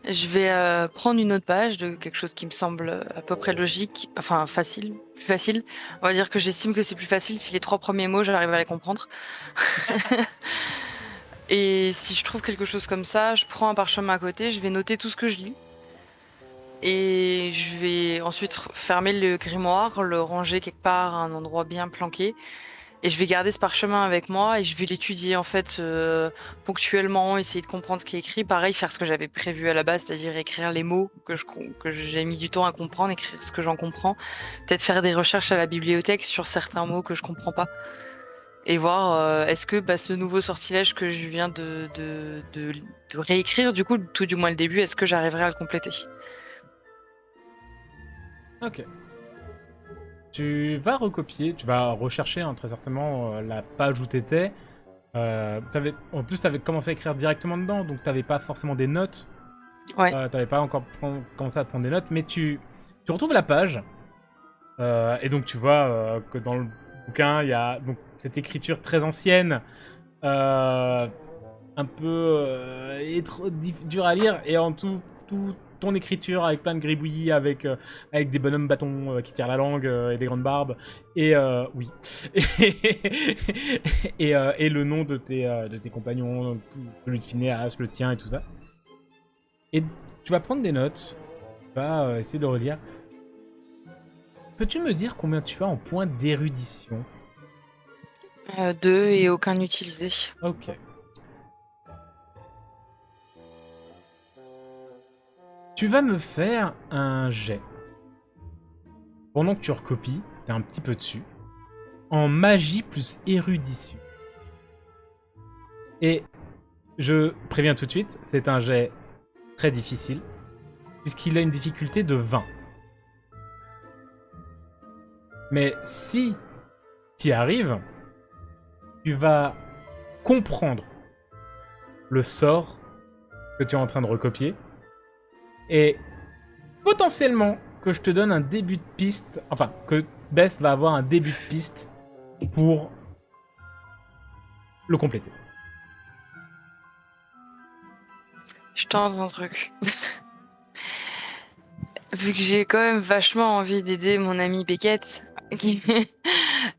E: Je vais prendre une autre page de quelque chose qui me semble à peu près logique, enfin facile, plus facile. On va dire que j'estime que c'est plus facile si les 3 premiers mots, j'arrive à les comprendre. Et si je trouve quelque chose comme ça, je prends un parchemin à côté, je vais noter tout ce que je lis. Et je vais ensuite fermer le grimoire, le ranger quelque part à un endroit bien planqué. Et je vais garder ce parchemin avec moi et je vais l'étudier en fait ponctuellement, essayer de comprendre ce qui est écrit. Pareil, faire ce que j'avais prévu à la base, c'est-à-dire écrire les mots que j'ai mis du temps à comprendre, écrire ce que j'en comprends. Peut-être faire des recherches à la bibliothèque sur certains mots que je comprends pas. Et voir est-ce que ce nouveau sortilège que je viens de réécrire, du coup, tout du moins le début, est-ce que j'arriverai à le compléter?
A: Ok. Tu vas recopier, tu vas rechercher hein, très certainement la page où t'étais. En plus, t'avais commencé à écrire directement dedans, donc t'avais pas forcément des notes.
E: Ouais.
A: T'avais pas encore commencé à prendre des notes, mais tu retrouves la page. Et donc tu vois que dans le bouquin, il y a donc, cette écriture très ancienne, un peu dure à lire, et en tout ton écriture avec plein de gribouillis, avec des bonhommes bâtons qui tirent la langue et des grandes barbes, et oui, et le nom de tes compagnons, celui de Phineas, le tien et tout ça. Et tu vas prendre des notes, tu vas essayer de relire. Peux-tu me dire combien tu as en points d'érudition?
E: 2 et aucun utilisé.
A: Ok. Tu vas me faire un jet. Pendant que tu recopies, t'es un petit peu dessus. En magie plus érudition. Et je préviens tout de suite, c'est un jet très difficile, puisqu'il a une difficulté de 20. Mais si tu y arrives, tu vas comprendre le sort que tu es en train de recopier. Et potentiellement que je te donne un début de piste, enfin que Bess va avoir un début de piste pour le compléter.
E: Je tente un truc. Vu que j'ai quand même vachement envie d'aider mon ami Beckett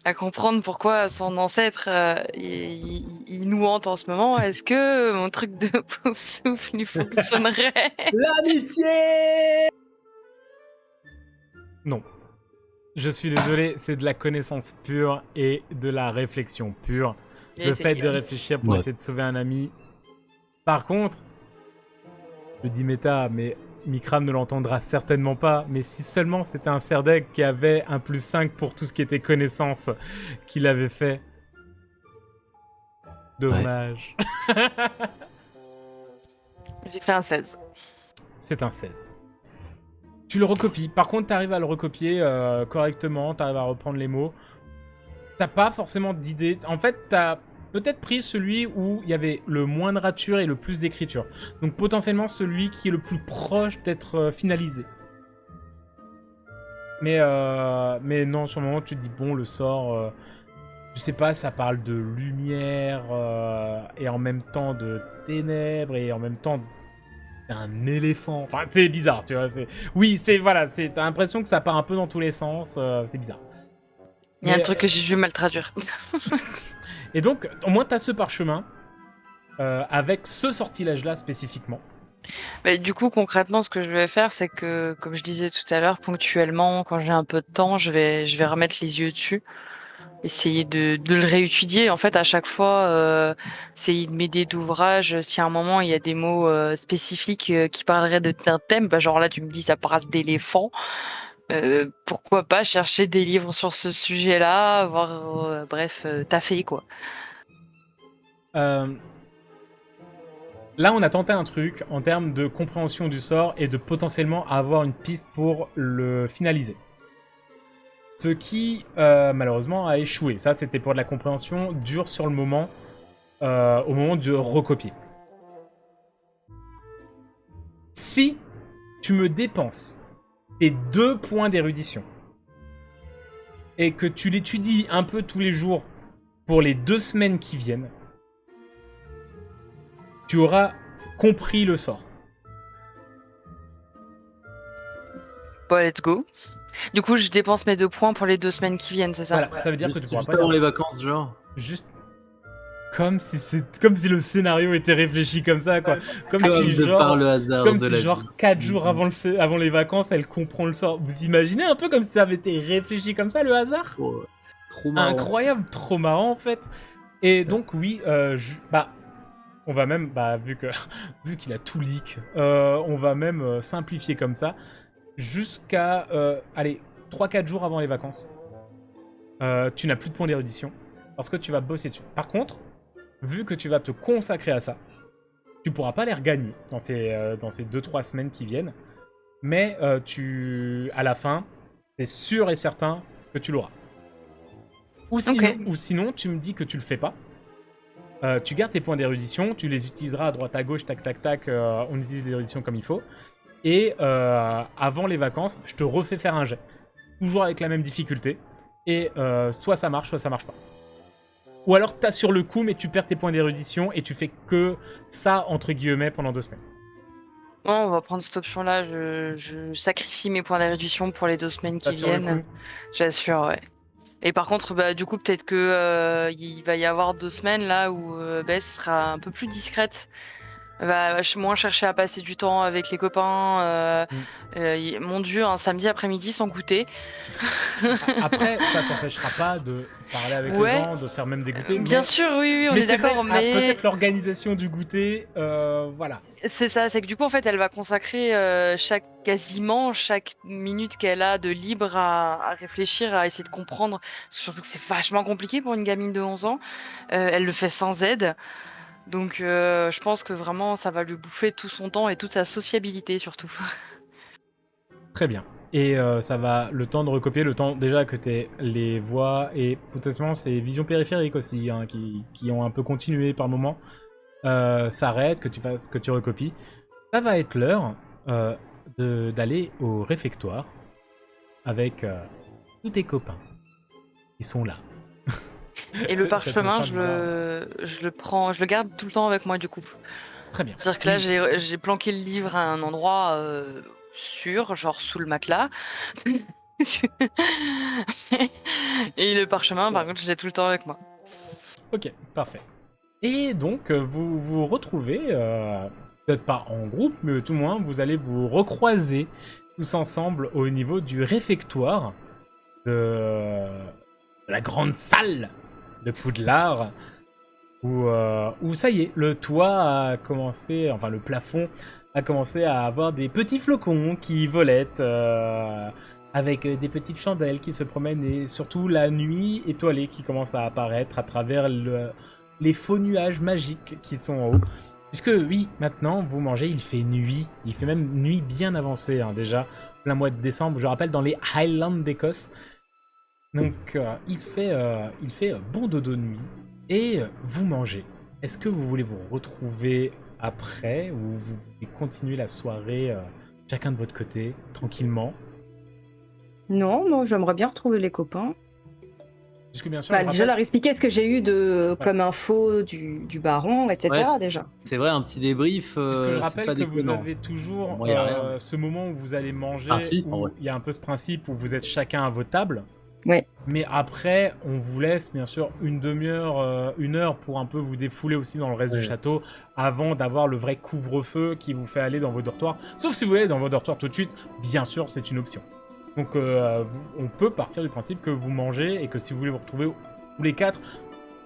E: à comprendre pourquoi son ancêtre il nous hante en ce moment, est-ce que mon truc de pouf souffle lui fonctionnerait?
A: L'amitié! Non. Je suis désolé, c'est de la connaissance pure et de la réflexion pure. Le fait de réfléchir pour essayer de sauver un ami. Par contre, je dis méta, mais Mikram ne l'entendra certainement pas. Mais si seulement c'était un Serdeg qui avait un +5 pour tout ce qui était connaissance qu'il avait fait. Dommage. Ouais.
E: J'ai fait un 16.
A: C'est un 16. Tu le recopies. Par contre, tu arrives à le recopier correctement. Tu arrives à reprendre les mots. T'as pas forcément d'idée. En fait, t'as peut-être pris celui où il y avait le moins de rature et le plus d'écriture. Donc potentiellement celui qui est le plus proche d'être finalisé. Mais non, sur le moment, tu te dis, bon, le sort... je sais pas, ça parle de lumière et en même temps de ténèbres et en même temps d'un éléphant. Enfin, c'est bizarre, tu vois. Oui, voilà, t'as l'impression que ça part un peu dans tous les sens. C'est bizarre.
E: Il y a un truc que j'ai dû mal traduire.
A: Et donc, au moins, t'as ce parchemin avec ce sortilège-là spécifiquement.
E: Bah, du coup, concrètement, ce que je vais faire, c'est que, comme je disais tout à l'heure, ponctuellement, quand j'ai un peu de temps, je vais remettre les yeux dessus. Essayer de le réétudier. En fait, à chaque fois, essayer de m'aider d'ouvrage. Si à un moment, il y a des mots spécifiques qui parleraient d'un thème, genre là, tu me dis, ça parle d'éléphant. Pourquoi pas chercher des livres sur ce sujet-là, voir, bref, taffer, quoi.
A: Là, on a tenté un truc en termes de compréhension du sort et de potentiellement avoir une piste pour le finaliser. Ce qui, malheureusement, a échoué. Ça, c'était pour de la compréhension dure sur le moment, au moment de recopier. Si tu me dépenses tes 2 points d'érudition et que tu l'étudies un peu tous les jours pour les 2 semaines qui viennent, tu auras compris le sort.
E: Bon, let's go. Du coup, je dépense mes 2 points pour les 2 semaines qui viennent, c'est ça?
A: Voilà, ça veut dire que tu pourras
C: Juste
A: pas
C: avant
A: garder.
C: les vacances, genre.
A: Juste comme si le scénario était réfléchi comme ça, quoi. Comme
C: Comme
A: si
C: de par
A: genre,
C: le hasard
A: comme
C: de
A: si
C: la
A: genre
C: vie.
A: 4 jours avant les vacances, elle comprend le sort. Vous imaginez un peu comme si ça avait été réfléchi comme ça, le hasard?
C: Trop marrant.
A: Incroyable, trop marrant en fait. Et donc oui, on va même, vu qu'il a tout leak, on va même simplifier comme ça, jusqu'à, 3-4 jours avant les vacances. Tu n'as plus de points d'érudition, parce que tu vas bosser dessus. Par contre, vu que tu vas te consacrer à ça, tu pourras pas les regagner dans ces 2-3 semaines qui viennent, mais à la fin, t'es sûr et certain que tu l'auras. Ou sinon, tu me dis que tu le fais pas. Tu gardes tes points d'érudition, tu les utiliseras à droite à gauche, tac tac tac, on utilise l'érudition comme il faut. Et avant les vacances, je te refais faire un jet. Toujours avec la même difficulté. Et soit ça marche, soit ça marche pas. Ou alors t'as sur le coup, mais tu perds tes points d'érudition et tu fais que ça, entre guillemets, pendant 2 semaines.
E: Bon, on va prendre cette option-là. Je sacrifie mes points d'érudition pour les 2 semaines qui
A: T'as sur le
E: viennent.
A: coup.
E: J'assure, ouais. Et par contre, du coup, peut-être que il va y avoir 2 semaines là où Bess sera un peu plus discrète. Va moins chercher à passer du temps avec les copains. Mon Dieu, un samedi après-midi sans goûter.
A: Après, ça t'empêchera pas de parler avec
E: Ouais.
A: les gens, de faire même des goûters.
E: Bien sûr, oui, on est
A: c'est vrai,
E: d'accord, mais
A: peut-être l'organisation du goûter, voilà.
E: c'est ça, c'est que du coup, en fait, elle va consacrer quasiment chaque minute qu'elle a de libre à réfléchir, à essayer de comprendre. Surtout que c'est vachement compliqué pour une gamine de 11 ans. Elle le fait sans aide. Donc, je pense que vraiment, ça va lui bouffer tout son temps et toute sa sociabilité, surtout.
A: Très bien. Et ça va, le temps de recopier, le temps déjà que t'aies les voix et potentiellement ces visions périphériques aussi, hein, qui ont un peu continué par moment, s'arrêtent, que tu recopies. Ça va être l'heure d'aller au réfectoire avec tous tes copains qui sont là.
E: Et le parchemin,
A: Ça te fait
E: je le garde tout le temps avec moi, du coup.
A: Très bien.
E: C'est-à-dire que là, j'ai planqué le livre à un endroit sûr, genre sous le matelas. Et le parchemin, par contre, je l'ai tout le temps avec moi.
A: Ok, parfait. Et donc, vous vous retrouvez, peut-être pas en groupe, mais tout le moins, vous allez vous recroiser tous ensemble au niveau du réfectoire de la grande salle de Poudlard, où ça y est, le toit a commencé, enfin le plafond a commencé à avoir des petits flocons qui volettent, avec des petites chandelles qui se promènent, et surtout la nuit étoilée qui commence à apparaître à travers les faux nuages magiques qui sont en haut. Puisque oui, maintenant, vous mangez, il fait nuit. Il fait même nuit bien avancée, hein, déjà, plein mois de décembre. Je rappelle, dans les Highlands d'Écosse. Donc, il fait bon dodo de nuit. Et vous mangez. Est-ce que vous voulez vous retrouver après, ou vous voulez continuer la soirée chacun de votre côté, tranquillement?
B: Non, moi j'aimerais bien retrouver les copains.
A: Puisque bien sûr,
B: Bah,
A: je
B: déjà
A: rappelle-
B: leur expliquer ce que j'ai eu comme info du baron, etc.
C: Ouais,
B: déjà.
C: C'est vrai, un petit débrief.
A: Puisque je
C: c'est
A: rappelle
C: pas
A: que vous
C: déconnant.
A: avez toujours
C: Moi, y a rien.
A: ce moment où vous allez manger,
C: Ah, si, en
A: où
C: vrai.
A: il y a un peu ce principe où vous êtes chacun à vos tables.
B: Ouais.
A: Mais après, on vous laisse bien sûr une demi-heure, 1 heure pour un peu vous défouler aussi dans le reste du
C: Ouais.
A: château avant d'avoir le vrai couvre-feu qui vous fait aller dans vos dortoirs. Sauf si vous voulez aller dans vos dortoirs tout de suite, bien sûr, c'est une option. Donc on peut partir du principe que vous mangez et que si vous voulez vous retrouver tous les 4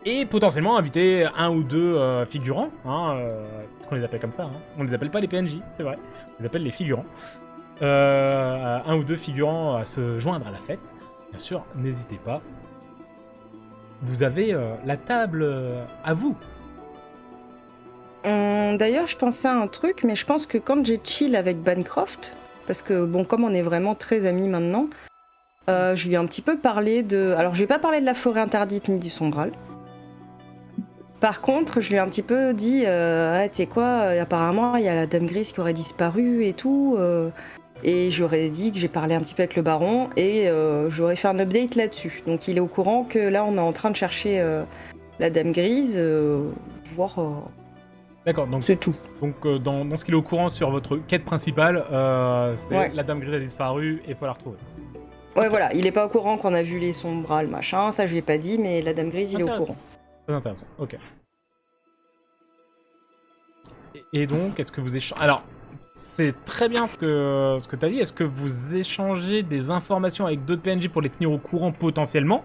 A: et potentiellement inviter 1 ou 2 figurants, hein, qu'on les appelle comme ça, hein. On les appelle pas les PNJ, c'est vrai, on les appelle les figurants. 1 ou 2 figurants à se joindre à la fête. Bien sûr, n'hésitez pas. Vous avez la table à vous.
B: D'ailleurs, je pensais à un truc, mais je pense que quand j'ai chill avec Bancroft, parce que bon, comme on est vraiment très amis maintenant, Je lui ai un petit peu parlé de... Alors, je lui ai pas parlé de la forêt interdite ni du sombral. Par contre, je lui ai un petit peu dit, ah, tu sais quoi, apparemment, il y a la Dame Grise qui aurait disparu et tout. Et j'aurais dit que j'ai parlé un petit peu avec le baron et j'aurais fait un update là-dessus. Donc, il est au courant que là, on est en train de chercher la Dame Grise, voir...
A: D'accord, donc
B: c'est tout.
A: Donc, dans ce qu'il est au courant sur votre quête principale, c'est
B: Ouais.
A: la Dame Grise a disparu et il faut la retrouver.
B: Ouais, voilà, il est pas au courant qu'on a vu les sombrales, machin, ça je lui ai pas dit, mais la Dame Grise, il est au
A: Intéressant.
B: courant.
A: Très intéressant, ok. Et donc, est-ce que vous échangez... Alors, c'est très bien ce que tu as dit. Est-ce que vous échangez des informations avec d'autres PNJ pour les tenir au courant potentiellement?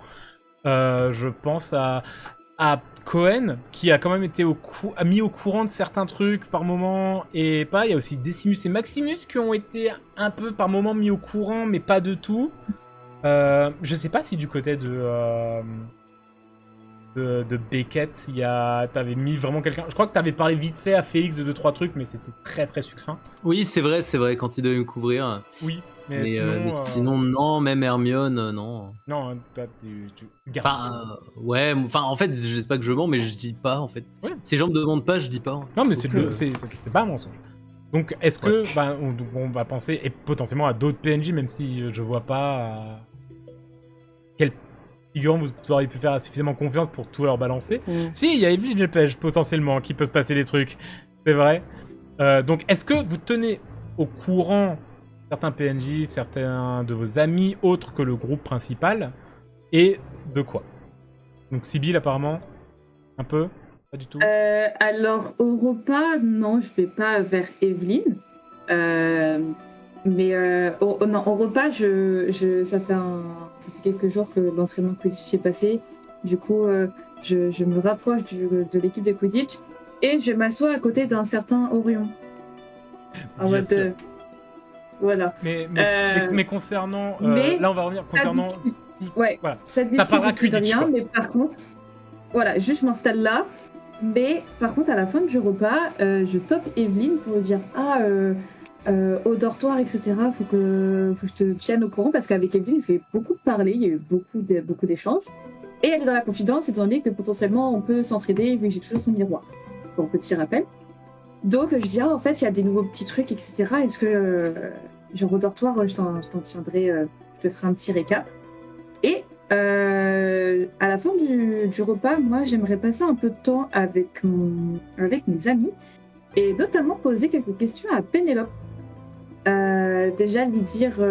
A: Je pense à Cohen, qui a quand même été a mis au courant de certains trucs par moment, et pas. Il y a aussi Decimus et Maximus qui ont été un peu par moment mis au courant, mais pas de tout. Je sais pas si du côté de Beckett, t'avais mis vraiment quelqu'un. Je crois que t'avais parlé vite fait à Félix de 2-3 trucs, mais c'était très très succinct.
C: Oui, c'est vrai, quand il devait me couvrir.
A: Oui, mais
C: Mais sinon, non, même Hermione, non.
A: Non, hein, toi, tu gardes.
C: Enfin, ouais, en fait, je sais pas que je mens, mais je dis pas, en fait.
A: Ouais.
C: Si les gens me demandent pas, je dis pas.
A: Non, mais c'est pas un mensonge. Donc, est-ce que on va penser et potentiellement à d'autres PNJ, même si je vois pas quel figurant vous auriez pu faire suffisamment confiance pour tout leur balancer. Si, il y a Evelyne Lepage potentiellement qui peut se passer des trucs, c'est vrai. Donc, est-ce que vous tenez au courant certains PNJ, certains de vos amis autres que le groupe principal, et de quoi? Donc, Sibylle apparemment, un peu. Pas du tout.
D: Alors, au repas, non, je vais pas vers Evelyne. Mais au repas, ça fait quelques jours que l'entraînement Quidditch est passé. Du coup, je me rapproche de l'équipe de Quidditch et je m'assois à côté d'un certain Orion. En
A: Bien
D: mode,
A: sûr.
D: voilà.
A: Mais concernant... là, on va revenir concernant...
D: Ouais,
A: Voilà.
D: ça
A: parlera
D: discute plus de
A: Quidditch,
D: rien,
A: quoi.
D: mais par contre, voilà, juste je m'installe là. Mais par contre, à la fin du repas, je tope Evelyne pour lui dire au dortoir, etc. Faut que je te tienne au courant parce qu'avec Evelyne, je vais beaucoup parler, il y a eu beaucoup d'échanges. Et elle est dans la confidence, étant donné que potentiellement on peut s'entraider vu que j'ai toujours son miroir. Bon, petit rappel. Donc je dis, en fait, il y a des nouveaux petits trucs, etc. Est-ce que, genre au dortoir, je t'en tiendrai, je te ferai un petit récap. Et à la fin du repas, moi, j'aimerais passer un peu de temps avec mes amis et notamment poser quelques questions à Pénélope. Déjà lui dire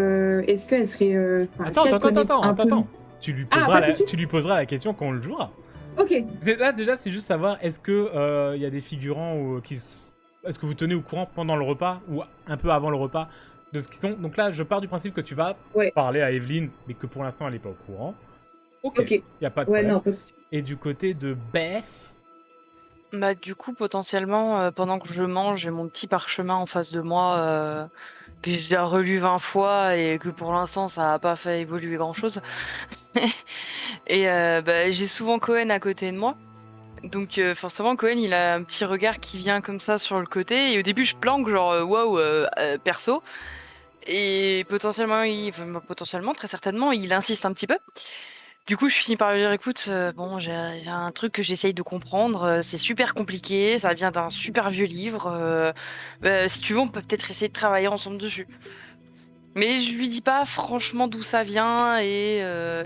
D: est-ce qu'elle serait...
A: Attends. Tu lui
D: tout
A: poseras la question quand on le jouera.
D: Ok.
A: Là, déjà, c'est juste savoir, est-ce que y a des figurants est-ce que vous tenez au courant pendant le repas ou un peu avant le repas de ce qu'ils sont? Donc là, je pars du principe que tu vas parler à Evelyne, mais que pour l'instant, elle n'est pas au courant. Ok. Y a pas de problème.
D: Non, pas tout de suite.
A: Et du côté de Beth...
E: Bah, du coup, potentiellement, pendant que je mange, j'ai mon petit parchemin en face de moi que j'ai déjà relu 20 fois et que pour l'instant, ça n'a pas fait évoluer grand-chose. Et j'ai souvent Cohen à côté de moi. Donc forcément, Cohen, il a un petit regard qui vient comme ça sur le côté. Et au début, je planque genre waouh, perso. Et potentiellement, très certainement, il insiste un petit peu. Du coup, je finis par lui dire, écoute, bon, j'ai un truc que j'essaye de comprendre, c'est super compliqué, ça vient d'un super vieux livre, si tu veux, on peut peut-être essayer de travailler ensemble dessus. Mais je lui dis pas franchement d'où ça vient et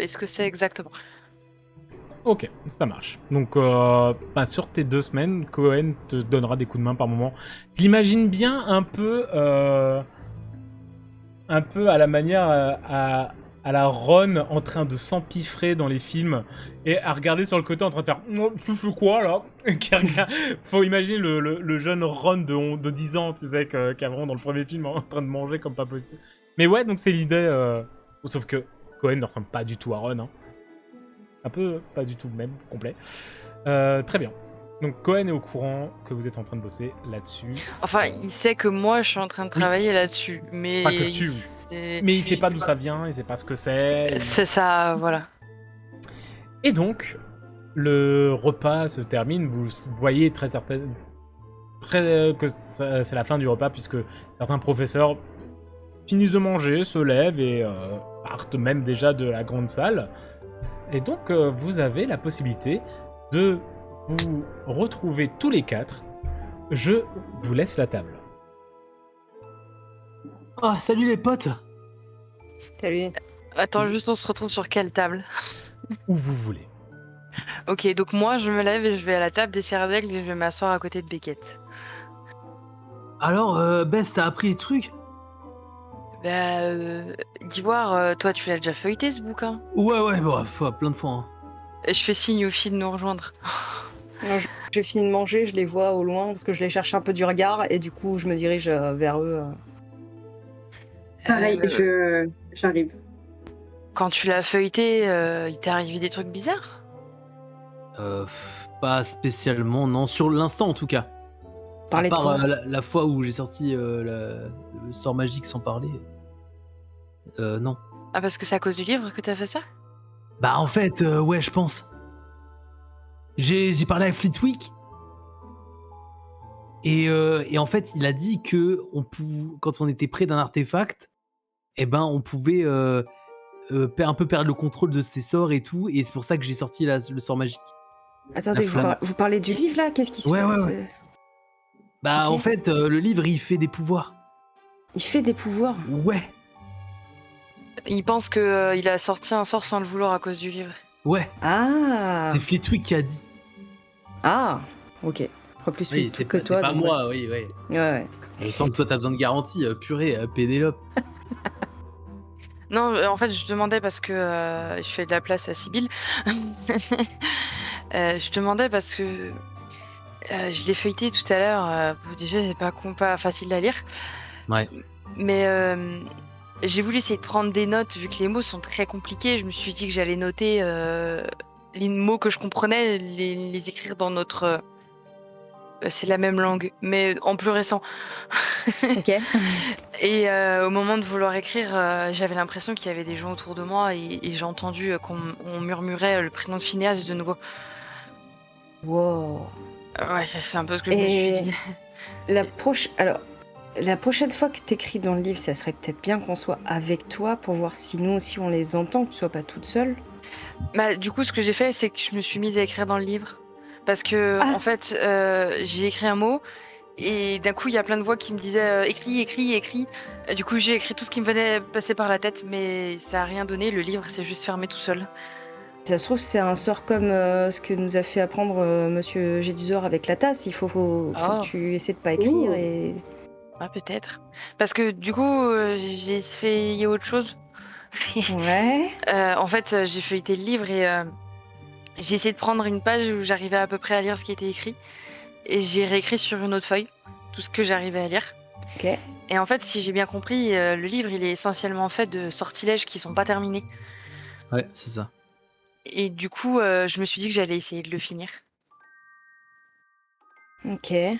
E: ce que c'est exactement.
A: Ok, ça marche. Donc, sur tes 2 semaines, Cohen te donnera des coups de main par moment. Je l'imagine bien un peu à la manière à la Ron en train de s'empiffrer dans les films et à regarder sur le côté en train de faire « Tu fais quoi, là ?» Faut imaginer le jeune Ron de 10 ans, tu sais, qui est vraiment dans le premier film en train de manger comme pas possible. Mais ouais, donc c'est l'idée... Sauf que Cohen ne ressemble pas du tout à Ron, hein. Un peu, pas du tout même, complet. Très bien. Donc Cohen est au courant que vous êtes en train de bosser là-dessus.
E: Enfin, il sait que moi, je suis en train de travailler là-dessus, mais...
A: Pas que tu, mais il sait pas d'où ça vient, il sait pas ce que c'est.
E: C'est ça, voilà.
A: Et donc, le repas se termine, vous voyez très certainement que c'est la fin du repas, puisque certains professeurs finissent de manger, se lèvent et partent même déjà de la grande salle. Et donc, vous avez la possibilité de vous retrouver tous les 4. Je vous laisse la table.
C: Ah, salut les potes.
B: Salut.
E: Attends, juste on se retrouve sur quelle table?
A: Où vous voulez.
E: Ok, donc moi je me lève et je vais à la table des Cerdaigle et je vais m'asseoir à côté de Beckett.
C: Alors, Bess, t'as appris les trucs?
E: Bah, d'Ivoire, toi tu l'as déjà feuilleté ce bouquin?
C: Ouais, bon, plein de fois. Hein.
E: Et je fais signe aux filles de nous rejoindre.
B: Non, j'ai fini de manger, je les vois au loin parce que je les cherche un peu du regard et du coup je me dirige vers eux.
D: Pareil, j'arrive.
E: Quand tu l'as feuilleté, il t'est arrivé des trucs bizarres?
C: Pas spécialement, non. Sur l'instant, en tout cas.
B: Parler de
C: à part
B: quoi
C: la fois où j'ai sorti le sort magique sans parler. Non.
E: Ah, parce que c'est à cause du livre que t'as fait ça?
C: Bah, en fait, ouais, je pense. J'ai parlé à Fleetwick. Et en fait, il a dit que quand on était près d'un artefact, eh ben, on pouvait un peu perdre le contrôle de ses sorts et tout. Et c'est pour ça que j'ai sorti le sort magique.
B: Attendez, vous parlez du livre là? Qu'est-ce qui se passe?
C: Ouais. Bah,
B: Ok.
C: en fait, le livre, il fait des pouvoirs.
B: Il fait des pouvoirs.
C: Ouais.
E: Il pense que il a sorti un sort sans le vouloir à cause du livre.
C: Ouais.
B: Ah.
C: C'est Fleetwick qui a dit.
B: Ah. Ok. Je crois plus
C: Oui,
B: que
C: c'est
B: toi.
C: pas
B: donc
C: moi, oui.
B: Ouais.
C: Je sens que toi, t'as besoin de garantie. Purée, Pénélope.
E: Non, en fait, je demandais parce que je fais de la place à Sibylle. Je demandais parce que je l'ai feuilleté tout à l'heure. Déjà, c'est pas facile à lire.
C: Ouais.
E: Mais j'ai voulu essayer de prendre des notes vu que les mots sont très compliqués. Je me suis dit que j'allais noter les mots que je comprenais, les écrire dans notre. C'est la même langue, mais en plus récent.
B: Ok.
E: Et au moment de vouloir écrire, j'avais l'impression qu'il y avait des gens autour de moi et j'ai entendu qu'on murmurait le prénom de Phineas de nouveau.
B: Wow.
E: Ouais, c'est un peu ce que je me suis dit.
B: La prochaine fois que t'écris dans le livre, ça serait peut-être bien qu'on soit avec toi pour voir si nous aussi on les entend, que tu sois pas toute seule.
E: Bah, du coup, ce que j'ai fait, c'est que je me suis mise à écrire dans le livre. Parce que, en fait, j'ai écrit un mot et d'un coup, il y a plein de voix qui me disaient écris. Du coup, j'ai écrit tout ce qui me venait passer par la tête, mais ça a rien donné. Le livre s'est juste fermé tout seul.
B: Ça se trouve, c'est un sort comme ce que nous a fait apprendre Monsieur Gédusor avec la tasse. Il faut que tu essaies de pas écrire et.
E: Ah, peut-être. Parce que du coup, j'ai fait autre chose.
B: Ouais.
E: En fait, j'ai feuilleté le livre et j'ai essayé de prendre une page où j'arrivais à peu près à lire ce qui était écrit. Et j'ai réécrit sur une autre feuille tout ce que j'arrivais à lire.
B: Ok.
E: Et en fait, si j'ai bien compris, le livre, il est essentiellement fait de sortilèges qui sont pas terminés.
C: Ouais, c'est ça.
E: Et du coup, je me suis dit que j'allais essayer de le finir.
B: Ok. C'est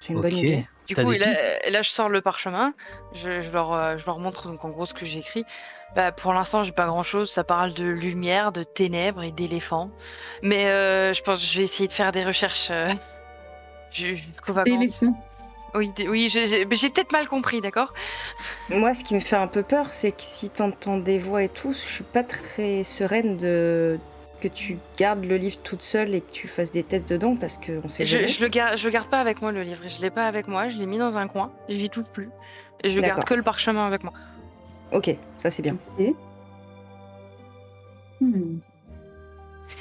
B: une bonne idée.
E: Du
C: T'as
E: coup,
C: des pistes
E: là, je sors le parchemin, je leur montre donc en gros ce que j'ai écrit. Bah, pour l'instant, j'ai pas grand-chose. Ça parle de lumière, de ténèbres et d'éléphants. Mais je pense que je vais essayer de faire des recherches jusqu'aux vacances.
D: Éléphant.
E: Oui, j'ai peut-être mal compris, d'accord?
B: Moi, ce qui me fait un peu peur, c'est que si t'entends des voix et tout, je suis pas très sereine que tu gardes le livre toute seule et que tu fasses des tests dedans parce qu'on sait jamais.
E: Je le garde pas avec moi, le livre. Je l'ai pas avec moi. Je l'ai mis dans un coin. Je l'y touche plus. Et je garde
B: D'accord.
E: que le parchemin avec moi.
B: Ok, ça c'est bien.
D: Ok.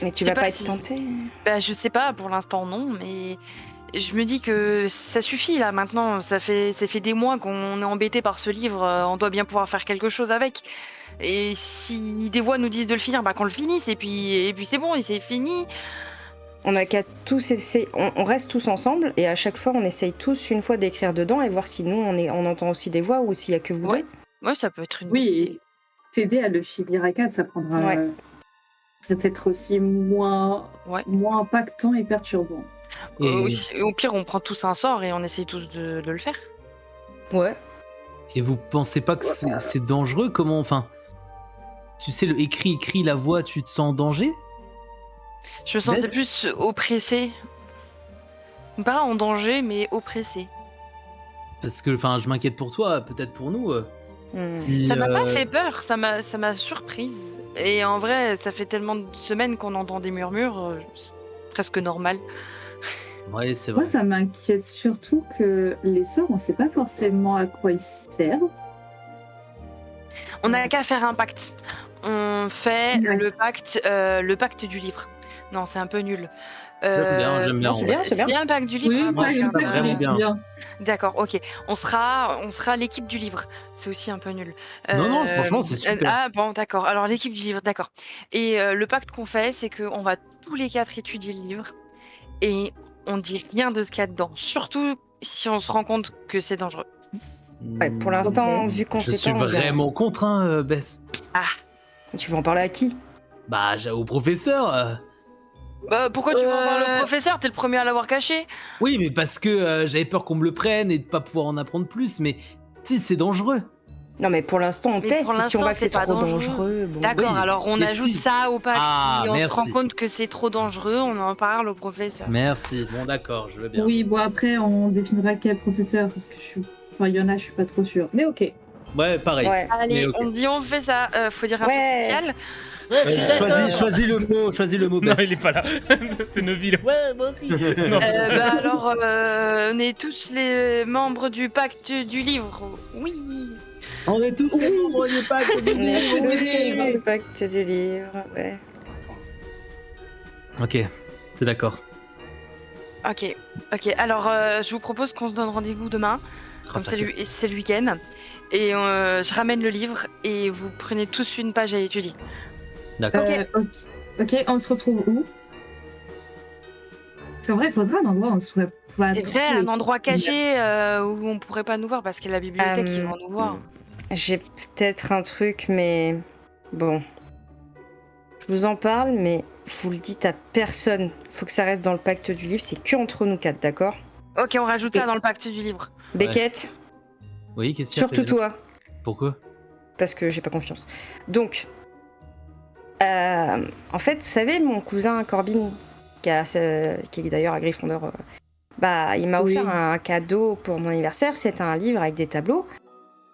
B: Mais tu
E: Je sais
B: vas
E: pas
B: pas être
E: si-
B: tentée.
E: Bah, je sais pas, pour l'instant non, mais je me dis que ça suffit là maintenant. Ça fait des mois qu'on est embêté par ce livre. On doit bien pouvoir faire quelque chose avec. Et si des voix nous disent de le finir, bah qu'on le finisse. Et puis c'est bon, et c'est fini.
B: On a qu'à tous essayer. On reste tous ensemble et à chaque fois on essaye tous une fois d'écrire dedans et voir si nous on entend aussi des voix ou s'il y a que vous
E: Ouais.
B: deux.
E: Ouais, ça peut être une.
D: Oui,
E: bonne
D: et
E: idée.
D: t'aider à le finir à 4, ça prendra.
B: Ouais.
D: Peut-être aussi moins impactant et perturbant.
E: Au pire, on prend tous un sort et on essaye tous de le faire.
B: Ouais.
C: Et vous pensez pas que c'est dangereux? Comment, enfin, tu sais, le écrit, la voix, tu te sens en danger?
E: Je me sentais
C: Bess
E: plus oppressée. Pas en danger, mais oppressée.
C: Parce que, enfin, je m'inquiète pour toi, peut-être pour nous. Si,
E: Ça m'a pas fait peur, ça m'a surprise. Et en vrai, ça fait tellement de semaines qu'on entend des murmures, c'est presque normal.
C: Ouais, c'est
D: Moi,
C: vrai.
D: ça m'inquiète surtout que les sorts, on sait pas forcément à quoi ils servent.
E: On n'a qu'à faire un pacte. On fait
D: Ouais.
E: le pacte du livre. Non, c'est un peu nul.
C: J'aime bien.
B: c'est
C: en
B: bien,
C: vrai.
B: c'est
E: C'est
B: bien.
E: bien le pacte du livre.
D: Oui,
E: hein,
D: moi,
E: moi,
D: j'aime
E: je
D: ça
E: suis
D: que
E: un
D: c'est
C: vraiment bien.
D: bien.
E: D'accord, ok. On sera l'équipe du livre. C'est aussi un peu nul.
C: Non, franchement, c'est super.
E: Ah bon, d'accord. Alors l'équipe du livre, d'accord. Et le pacte qu'on fait, c'est qu'on va tous les 4 étudier le livre et on dit rien de ce qu'il y a dedans. Surtout si on se rend compte que c'est dangereux.
B: Ouais, pour l'instant, vu qu'on
C: Je
B: sait
C: suis
B: pas, on dit rien.
C: vraiment contre, Bess.
B: Tu veux en parler à qui?
C: Bah, au professeur.
E: Bah, pourquoi tu veux en parler au professeur? T'es le premier à l'avoir caché.
C: Oui, mais parce que j'avais peur qu'on me le prenne et de pas pouvoir en apprendre plus. Mais si, c'est dangereux.
B: Non, mais pour l'instant, on
E: Mais
B: teste.
E: pour
B: Et si on
E: l'instant,
B: voit que c'est
E: c'est pas
B: trop
E: dangereux.
B: dangereux, bon.
E: D'accord,
C: Oui,
E: alors on
C: mais
E: ajoute
C: si.
E: ça au pacte.
C: Ah,
E: Si on se rend
C: merci.
E: compte que c'est trop dangereux, on en parle au professeur.
C: Merci. Bon, d'accord, je veux bien.
D: Oui, bon, après, on définira quel professeur, parce que Enfin, il y en a, je suis pas trop sûre. Mais ok.
C: Ouais, pareil.
B: Ouais.
E: Allez,
C: Mais ok.
E: on dit on fait ça. Faut dire un
B: Ouais.
E: truc social.
C: Choisis le mot,
A: Non,
C: Bess.
A: il est pas là. C'est Neville. Ouais, moi aussi. Non.
E: Bah alors, on est tous les membres du pacte du livre. Oui.
C: On est tous les membres du pacte du
B: On est
C: livre.
B: tous dans le pacte du livre, ouais.
C: Ok, c'est d'accord.
E: Ok. Alors, je vous propose qu'on se donne rendez-vous demain. Comme
C: ça
E: c'est le week-end. Et je ramène le livre et vous prenez tous une page à étudier.
C: D'accord.
D: Ok, on se retrouve où? C'est vrai, il faudra un endroit où on se pourra
E: C'est vrai, un endroit caché où on pourrait pas nous voir parce qu'il y a la bibliothèque qui va nous voir.
B: J'ai peut-être un truc, mais bon. Je vous en parle, mais vous le dites à personne. Faut que ça reste dans le pacte du livre. C'est que entre nous 4, d'accord?
E: Ok, on rajoute ça dans le pacte du livre.
B: Beckett,
C: Oui, qu'est-ce qu'il y a,
B: surtout
C: Pénélope?
B: toi,
C: Pourquoi?
B: parce que j'ai pas confiance. Donc, en fait, vous savez, mon cousin Corbin, qui est d'ailleurs à Gryffondor, bah, il m'a
D: Oui.
B: offert un cadeau pour mon anniversaire. C'était un livre avec des tableaux.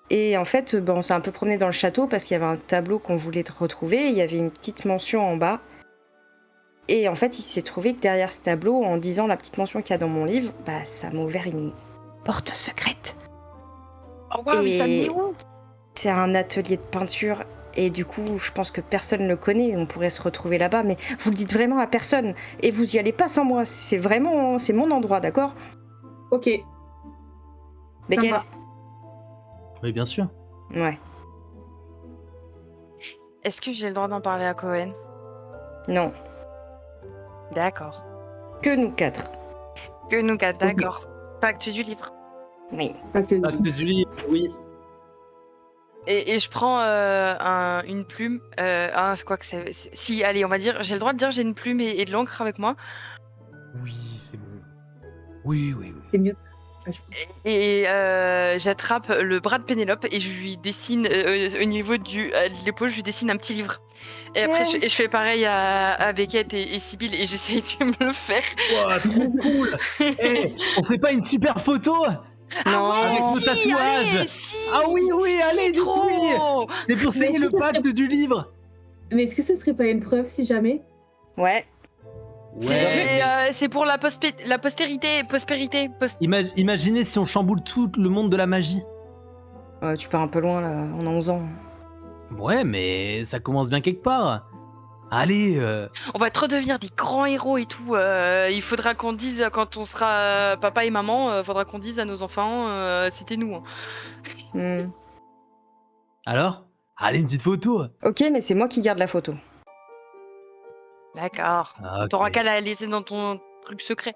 B: Et en fait, on s'est un peu promené dans le château parce qu'il y avait un tableau qu'on voulait retrouver. Il y avait une petite mention en bas. Et en fait, il s'est trouvé que derrière ce tableau, en disant la petite mention qu'il y a dans mon livre, bah, ça m'a ouvert une porte secrète.
E: Oh waouh, mais ça me dit où?
B: C'est un atelier de peinture. Et du coup, je pense que personne ne le connaît. On pourrait se retrouver là-bas. Mais vous le dites vraiment à personne. Et vous y allez pas sans moi. C'est mon endroit, d'accord?
D: Ok. Ça me
B: Beckett?
D: va.
C: Oui, bien sûr.
B: Ouais.
E: Est-ce que j'ai le droit d'en parler à Cohen?
B: Non.
E: D'accord.
B: Que nous 4.
E: Que nous quatre, d'accord. Pacte du livre.
B: Oui.
D: Pacte du
C: Pacte du livre, oui.
E: Et je prends une plume. C'est quoi que c'est? Si, allez, on va dire, j'ai le droit de dire j'ai une plume et de l'encre avec moi.
A: Oui, c'est bon. Oui.
D: C'est mieux.
E: Et j'attrape le bras de Pénélope et je lui dessine au niveau de l'épaule, je lui dessine un petit livre. Et après, je fais pareil à Beckett et Sibyl et j'essaye de me le faire.
C: Ouah, trop cool. On fait pas une super photo?
B: Non.
C: Avec nos tatouages.
E: Allez, si,
C: Ah oui, allez, dites
E: trop.
C: oui. C'est pour
D: Mais
C: signer
D: est-ce
C: le
D: que ça
C: pacte du livre.
D: Mais est-ce que ça serait pas une preuve si jamais?
B: Ouais.
E: C'est pour la postérité.
C: Imaginez si on chamboule tout le monde de la magie.
B: Tu pars un peu loin, là. On a 11 ans.
C: Ouais, mais ça commence bien quelque part. Allez.
E: On va redevenir des grands héros et tout. Il faudra qu'on dise, quand on sera papa et maman, faudra qu'on dise à nos enfants, c'était nous. Hein.
C: Alors? Allez, une petite photo.
B: Ok, mais c'est moi qui garde la photo.
E: D'accord.
C: Ah, ok.
E: T'auras qu'à la laisser dans ton truc secret.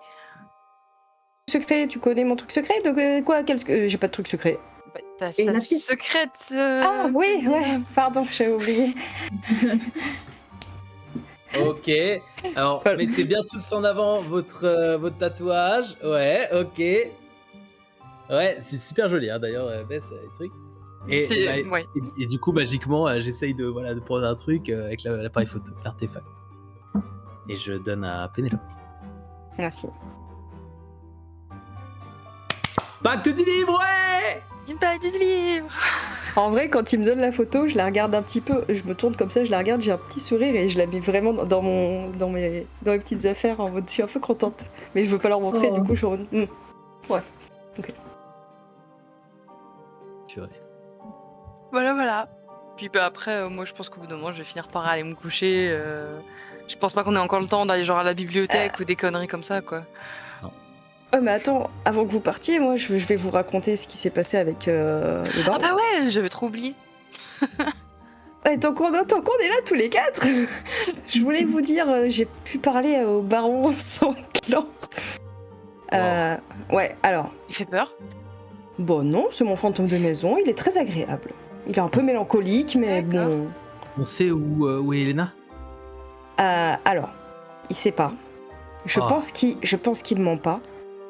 B: Secret, tu connais mon truc secret? De quoi? J'ai pas de truc secret.
E: Bah, t'as
D: Et
E: sa
D: la
E: vie
D: pièce.
E: secrète.
B: Ah oui, ouais, pardon, j'ai oublié.
C: Ok. Alors, mettez bien tous en avant votre tatouage. Ouais, ok. Ouais, c'est super joli, hein, d'ailleurs, Bess, les trucs.
E: Ouais.
C: Et du coup, magiquement, j'essaye de prendre un truc avec l'appareil photo, l'artefact. Et je donne à Pénélope.
B: Merci.
C: Pacte du livre, ouais!
E: Une page du livre.
B: En vrai, quand il me donne la photo, je la regarde un petit peu, je me tourne comme ça, je la regarde, j'ai un petit sourire et je la mets vraiment dans mes petites affaires en mode je suis un peu contente. Mais je veux pas leur montrer,
D: Oh.
B: du coup je suis en mode, ouais.
C: Purée.
E: Voilà. Puis bah, après, moi je pense qu'au bout d'un moment, je vais finir par aller me coucher. Je pense pas qu'on ait encore le temps d'aller genre à la bibliothèque ou des conneries comme ça, quoi.
B: Oh mais attends, avant que vous partiez, moi je vais vous raconter ce qui s'est passé avec le baron.
E: Ah bah ouais, j'avais trop oublié.
B: Ouais, tant qu'on est là tous les quatre, je voulais vous dire, j'ai pu parler au baron sanglant. Ouais, alors,
E: Il fait peur.
B: bon non, c'est mon fantôme de maison, il est très agréable. Il est un peu mélancolique, mais
E: D'accord.
B: bon...
C: On sait où est Elena?
B: Alors, il sait pas. Je
C: Ah.
B: pense qu'il ment pas.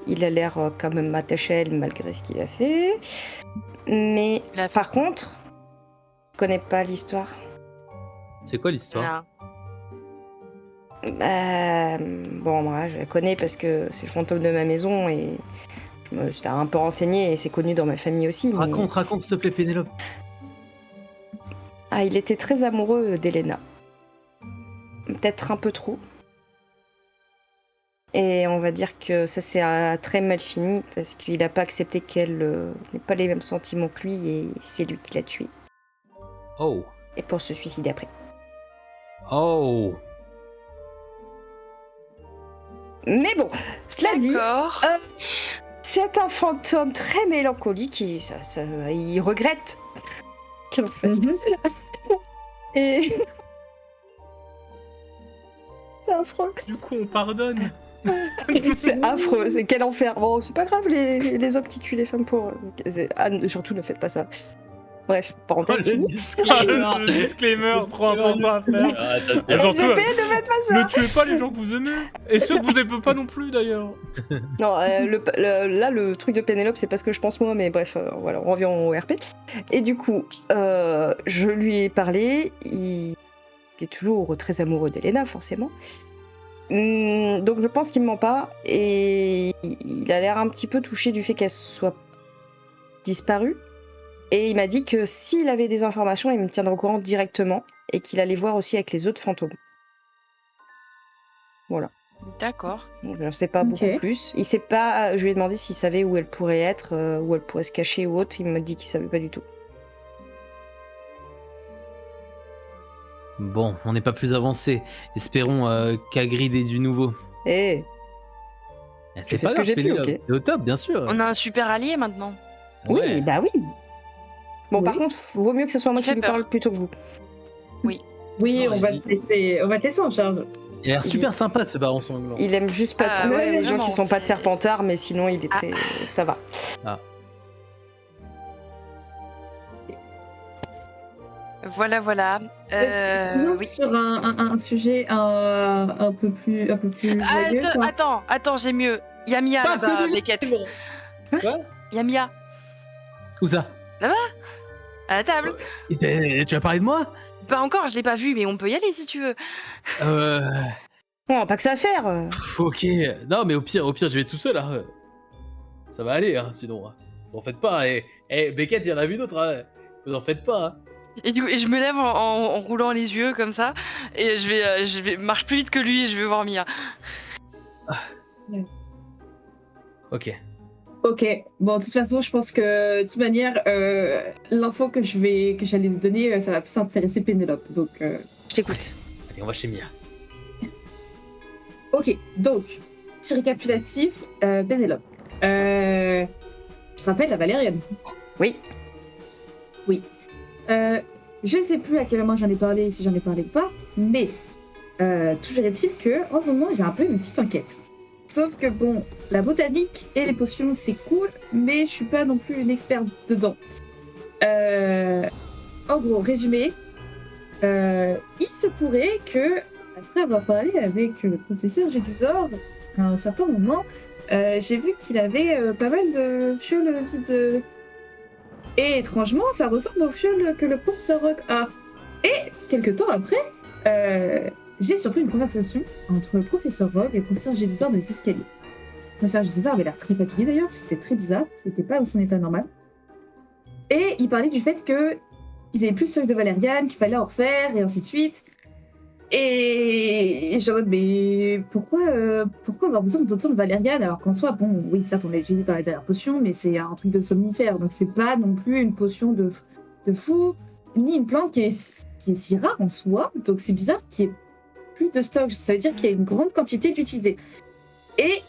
B: Il a l'air quand même attaché à elle malgré ce qu'il a fait. Mais
E: Il a fait
B: par contre, je connais pas l'histoire.
C: C'est quoi l'histoire?
E: Voilà.
B: Bon, moi, je la connais parce que c'est le fantôme de ma maison et je me suis un peu renseignée et c'est connu dans ma famille aussi. Mais...
C: Raconte s'il te plaît, Pénélope.
B: Ah, il était très amoureux d'Elena. Peut-être un peu trop. Et on va dire que ça s'est très mal fini parce qu'il n'a pas accepté qu'elle n'ait pas les mêmes sentiments que lui et c'est lui qui l'a tuée.
C: Oh.
B: Et pour se suicider après.
C: Oh.
B: Mais bon, cela dit,
E: D'accord.
B: c'est un fantôme très mélancolique et il regrette qu'il en fait. Et... c'est affreux.
A: Du coup, on pardonne.
B: C'est affreux, c'est quel enfer. Bon, c'est pas grave les hommes qui tuent les femmes pour... Anne, surtout ne faites pas ça. Bref, parenthèse finie.
A: Le disclaimer, trop important à faire. Et surtout,
B: SVP, ne faites pas ça.
A: ne tuez pas les gens que vous aimez. Et ceux que vous aimez pas non plus, d'ailleurs.
B: Non, là, le truc de Pénélope, c'est pas ce que je pense moi, mais bref, voilà, on revient au RP. Et du coup, je lui ai parlé, il est toujours très amoureux d'Elena, forcément. Donc je pense qu'il me ment pas, et il a l'air un petit peu touché du fait qu'elle soit disparue. Et il m'a dit que s'il avait des informations, il me tiendrait au courant directement, et qu'il allait voir aussi avec les autres fantômes. Voilà.
E: D'accord.
B: Donc, je ne sais pas beaucoup plus. Il sait pas. Je lui ai demandé s'il savait où elle pourrait être, où elle pourrait se cacher ou autre. Il m'a dit qu'il savait pas du tout.
C: Bon, on n'est pas plus avancé. Espérons qu'Hagrid ait du nouveau.
B: Eh,
C: C'est
B: fait
C: pas
B: ce que
C: grave,
B: j'ai pu,
C: Pénélope.
B: ok.
C: C'est au top, bien sûr.
E: On a un super allié maintenant.
B: oui,
C: Ouais.
B: bah oui. Bon,
D: Oui.
B: par contre, vaut mieux que ce soit moi
E: Il
B: qui
E: fait
B: lui
E: peur.
B: parle plutôt que vous.
D: Oui,
C: Non,
D: on va te laisser en charge.
C: Il a l'air super sympa ce baron sanglant.
B: Il aime juste pas
E: Ah,
B: trop
E: ouais,
B: les gens
E: vraiment,
B: qui sont pas de
E: c'est-
B: Serpentard, mais sinon il est très. Ça va.
E: Voilà.
D: Sinon,
E: Oui.
D: sur un sujet un peu plus joyeux, quoi.
E: Attends, j'ai mieux. Yamia
C: Pas
E: là-bas,
C: de
E: Beckett.
C: Quoi?
E: Yamia,
C: Où ça?
E: à la table.
C: Tu as parlé de moi?
E: Pas encore, je l'ai pas vu, mais on peut y aller si tu veux.
B: Bon, pas que ça à faire.
C: Ok. Non, mais au pire, je vais tout seul. Hein. Ça va aller, hein, sinon. Hein. Vous en faites pas. Beckett, il y en a vu d'autres. Hein. Vous en faites pas. Hein.
E: Et du coup, je me lève en roulant les yeux comme ça, et je vais marche plus vite que lui et je vais voir Mia.
C: Ok.
D: Ok, bon, de toute façon, je pense que, de toute manière, l'info que j'allais te donner, ça va plus intéresser Pénélope, donc...
B: Je t'écoute.
C: Allez, on va chez Mia.
D: Ok, donc, petit récapitulatif, Pénélope. Je te rappelle la Valériane.
B: Oui.
D: Je sais plus à quel moment j'en ai parlé, si j'en ai parlé ou pas, mais toujours est-il que, en ce moment, j'ai un peu une petite enquête. Sauf que bon, la botanique et les potions, c'est cool, mais je suis pas non plus une experte dedans. En gros, résumé, il se pourrait que, après avoir parlé avec le professeur Gédusor, à un certain moment, j'ai vu qu'il avait pas mal de fioles vides. Et étrangement, ça ressemble aux fioles que le professeur Rogue a. Et quelques temps après, j'ai surpris une conversation entre le professeur Rogue et le professeur Gédusor dans les escaliers. Le professeur Gédusor avait l'air très fatigué d'ailleurs, c'était très bizarre, c'était pas dans son état normal. Et il parlait du fait que ils avaient plus de stock de valériane, qu'il fallait en refaire, et ainsi de suite. Et genre, mais pourquoi avoir besoin d'autant de valériane alors qu'en soi, bon, oui, certes, on l'a utilisé dans la dernière potion, mais c'est un truc de somnifère, donc c'est pas non plus une potion de fou, ni une plante qui est si rare en soi, donc c'est bizarre qu'il y ait plus de stock, ça veut dire qu'il y a une grande quantité d'utilisés. Et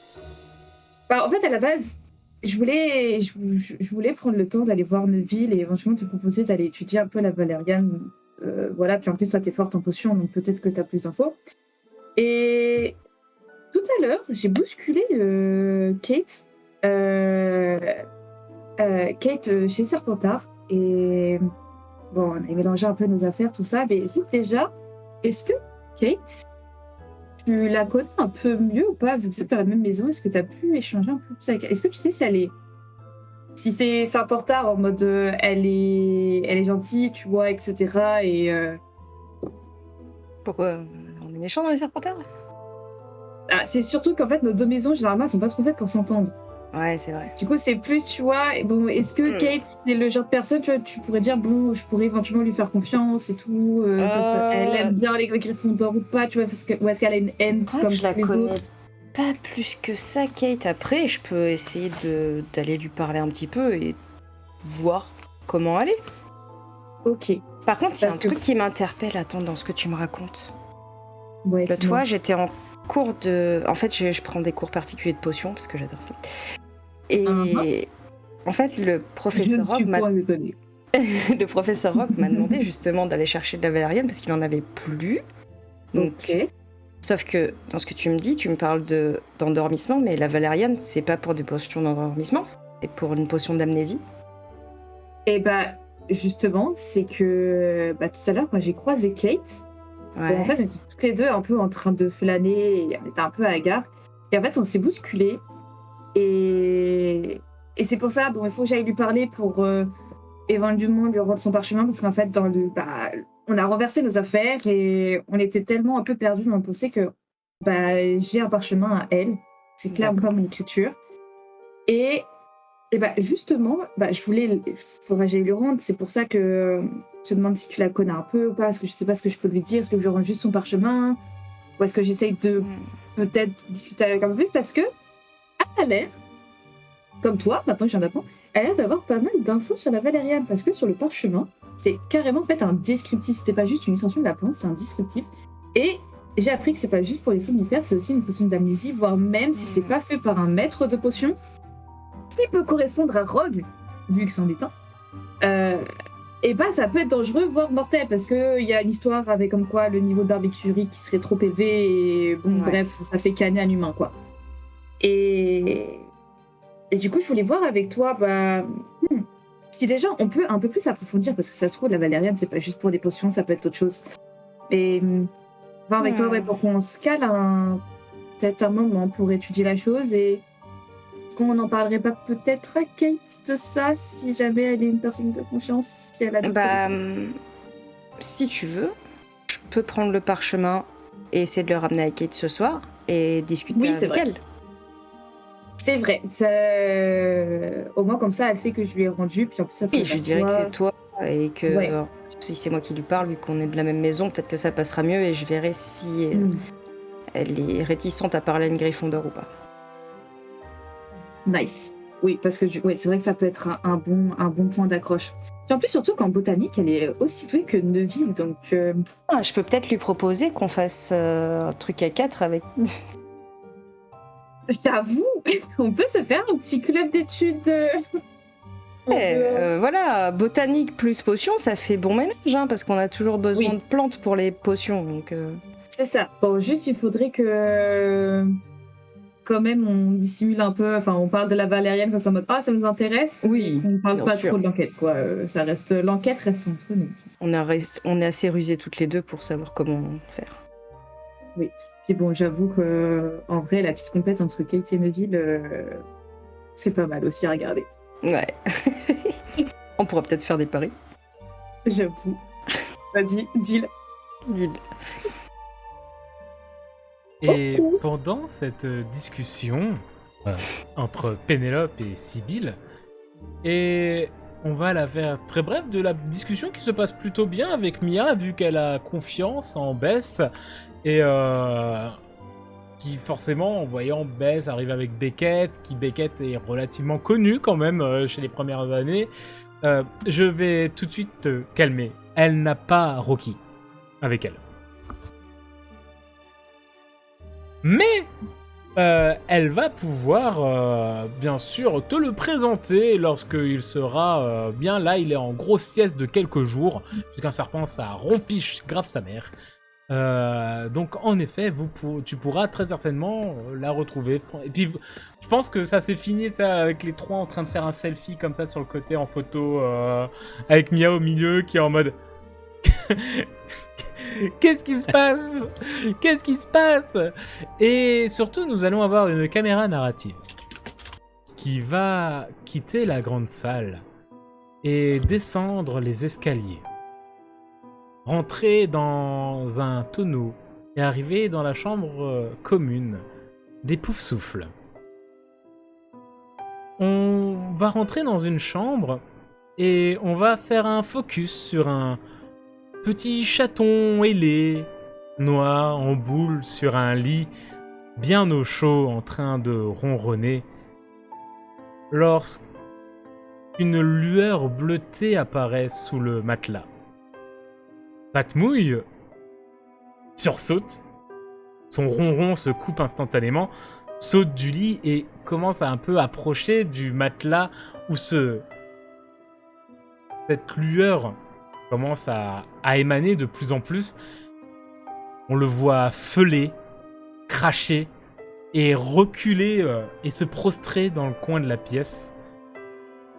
D: bah, en fait, à la base, je voulais prendre le temps d'aller voir Neuville et éventuellement te proposer d'aller étudier un peu la valériane. Voilà, puis en plus, toi, t'es forte en potion, donc peut-être que t'as plus d'infos. Et tout à l'heure, j'ai bousculé Kate. Kate chez Serpentard. Et bon, on a mélangé un peu nos affaires, tout ça. Mais dites déjà, est-ce que Kate, tu la connais un peu mieux ou pas, vu que c'est dans la même maison? Est-ce que tu as pu échanger un peu plus avec elle? Est-ce que tu sais si elle est... Si c'est Serpentard en mode elle est gentille, tu vois, etc. Et
B: Pourquoi on est méchants dans les Serpentards?
D: c'est surtout qu'en fait, nos deux maisons, généralement, elles sont pas trop faites pour s'entendre.
B: Ouais, c'est vrai.
D: Du coup, c'est plus, tu vois, bon, est-ce que Kate, c'est le genre de personne, tu vois, tu pourrais dire, bon, je pourrais éventuellement lui faire confiance et tout, elle aime bien les Gryffondor ou pas, tu vois, ou est-ce qu'elle a une haine comme
B: je la
D: les
B: connais
D: autres?
B: pas plus que ça, Kate. Après, je peux essayer d'aller lui parler un petit peu et voir comment elle est.
D: Ok.
B: Par contre, il y a
D: Parce
B: un
D: que-
B: truc qui m'interpelle, attends, dans ce que tu me racontes.
D: Ouais,
B: L'autre
D: dis-moi.
B: fois, j'étais en cours de... En fait, je prends des cours particuliers de potions, parce que j'adore ça. Et en fait, le
D: Je
B: professeur
D: ne suis
B: Rogue m'a
D: pas étonnée.
B: le professeur Rogue m'a demandé justement d'aller chercher de la valériane parce qu'il en avait plus. Donc,
D: Ok.
B: sauf que dans ce que tu me dis, tu me parles d'endormissement, mais la valériane, c'est pas pour des potions d'endormissement, c'est pour une potion d'amnésie.
D: Et bah, justement, c'est que tout à l'heure, quand j'ai croisé Kate,
B: Ouais.
D: bon, en fait, on était toutes les deux un peu en train de flâner et on était un peu à la gare. Et en fait, on s'est bousculés. Et c'est pour ça, bon, il faut que j'aille lui parler pour éventuellement lui rendre son parchemin parce qu'en fait, on a renversé nos affaires et on était tellement un peu perdus dans le pensée que j'ai un parchemin à elle. C'est clairement pas mon écriture. Et justement, faudrait que j'aille lui rendre. C'est pour ça que je te demande si tu la connais un peu ou pas, parce que je sais pas ce que je peux lui dire. Est-ce que je lui rends juste son parchemin? Ou est-ce que j'essaye de peut-être discuter avec un peu plus? Parce que, elle a l'air, comme toi, maintenant que je viens d'apprendre, elle a l'air d'avoir pas mal d'infos sur la valériane. Parce que sur le parchemin, c'est carrément en fait un descriptif. C'était pas juste une extension de la plante, c'est un descriptif. Et j'ai appris que c'est pas juste pour les somnifères, c'est aussi une potion d'amnésie, voire même si c'est pas fait par un maître de potion, qui peut correspondre à Rogue, vu que c'en est un, ça peut être dangereux, voire mortel, parce qu'il y a une histoire avec comme quoi le niveau d'arbiturique qui serait trop élevé, et bon, bref, ça fait canner un humain, quoi. Et du coup, je voulais voir avec toi, si déjà on peut un peu plus approfondir, parce que ça se trouve, la valériane, c'est pas juste pour des potions, ça peut être autre chose. Et voir avec toi, pour qu'on se cale peut-être un moment pour étudier la chose et qu'on n'en parlerait pas peut-être à Kate de ça, si jamais elle est une personne de confiance, si elle a des connaissances.
B: Si tu veux, je peux prendre le parchemin et essayer de le ramener à Kate ce soir et discuter avec elle.
D: C'est vrai. Au moins, comme ça, elle sait que je lui ai rendu. Puis en plus, ça fait
B: je lui dirais que c'est toi et que si c'est moi qui lui parle, vu qu'on est de la même maison, peut-être que ça passera mieux et je verrai si elle est réticente à parler à une Gryffondor ou pas.
D: Nice. Oui, parce que c'est vrai que ça peut être un bon point d'accroche. Et en plus, surtout qu'en botanique, elle est aussi douée que Neuville, donc...
B: je peux peut-être lui proposer qu'on fasse un truc à 4 avec...
D: J'avoue, on peut se faire un petit club d'études.
B: Voilà, botanique plus potion, ça fait bon ménage, parce qu'on a toujours besoin de plantes pour les potions. Donc
D: c'est ça. Bon, juste, il faudrait que... quand même, on dissimule un peu, enfin, on parle de la valériane comme ça en mode « Ah, ça nous intéresse ».
B: Oui,
D: on parle pas
B: sûr.
D: trop de l'enquête, quoi. L'enquête reste entre nous.
B: On est assez rusés toutes les deux pour savoir comment faire.
D: Oui. Puis bon, j'avoue que en vrai, la petite compète entre Kate et Neuville, c'est pas mal aussi à regarder.
B: Ouais. On pourra peut-être faire des paris.
D: J'avoue. Vas-y, deal.
B: Deal.
A: Et pendant cette discussion entre Pénélope et Sibylle, et on va la faire très brève de la discussion qui se passe plutôt bien avec Mia, vu qu'elle a confiance en Bess, et qui forcément, en voyant Bess arriver avec Beckett, qui Beckett est relativement connu quand même chez les premières années, je vais tout de suite te calmer. Elle n'a pas Rocky avec elle. Mais elle va pouvoir, bien sûr, te le présenter lorsqu'il sera bien là. Il est en grosse sieste de quelques jours, puisqu'un serpent, ça rompiche grave sa mère. Donc, en effet, tu pourras très certainement la retrouver. Et puis, je pense que ça s'est fini, ça, avec les trois en train de faire un selfie comme ça sur le côté en photo, avec Mia au milieu qui est en mode... Qu'est-ce qui se passe? Qu'est-ce qui se passe? Et surtout, nous allons avoir une caméra narrative qui va quitter la grande salle et descendre les escaliers, rentrer dans un tonneau et arriver dans la chambre commune des Poufsouffles. On va rentrer dans une chambre et on va faire un focus sur un petit chaton ailé, noir, en boule, sur un lit, bien au chaud, en train de ronronner, lorsqu'une lueur bleutée apparaît sous le matelas. Patmouille sursaute, son ronron se coupe instantanément, saute du lit et commence à un peu approcher du matelas où cette lueur commence à émaner de plus en plus. On le voit feuler, cracher et reculer et se prostrer dans le coin de la pièce.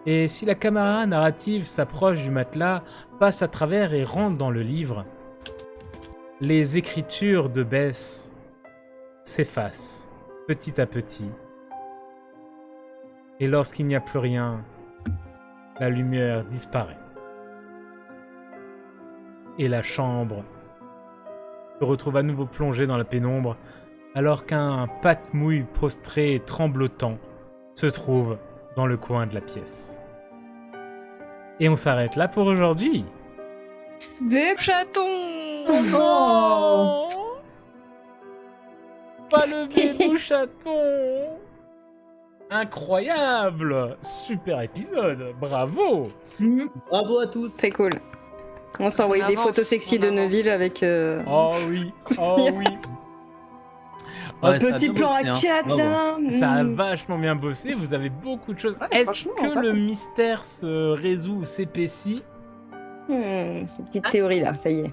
A: Et si la caméra narrative s'approche du matelas, passe à travers et rentre dans le livre, les écritures de Bess s'effacent petit à petit. Et lorsqu'il n'y a plus rien, la lumière disparaît. Et la chambre se retrouve à nouveau plongée dans la pénombre, alors qu'un Patmouille prostré et tremblotant se trouve dans le coin de la pièce. Et on s'arrête là pour aujourd'hui.
E: Chaton!
A: Oh, pas le bébou chaton! Incroyable! Super épisode, bravo!
C: Bravo à tous.
B: C'est cool. On s'est envoyé des photos sexy de Neuville avec
A: Oh oui, oh oui.
B: un
C: Ouais, ça a
B: petit
C: bien
B: plan
C: bossé,
B: à
C: hein.
B: 4 là.
A: Ça a vachement bien bossé, vous avez beaucoup de choses.
B: Ouais,
A: Est-ce
B: franchement,
A: que
B: pas
A: le
B: mal.
A: mystère se résout ou s'épaissit?
B: Une petite théorie là, ça y est.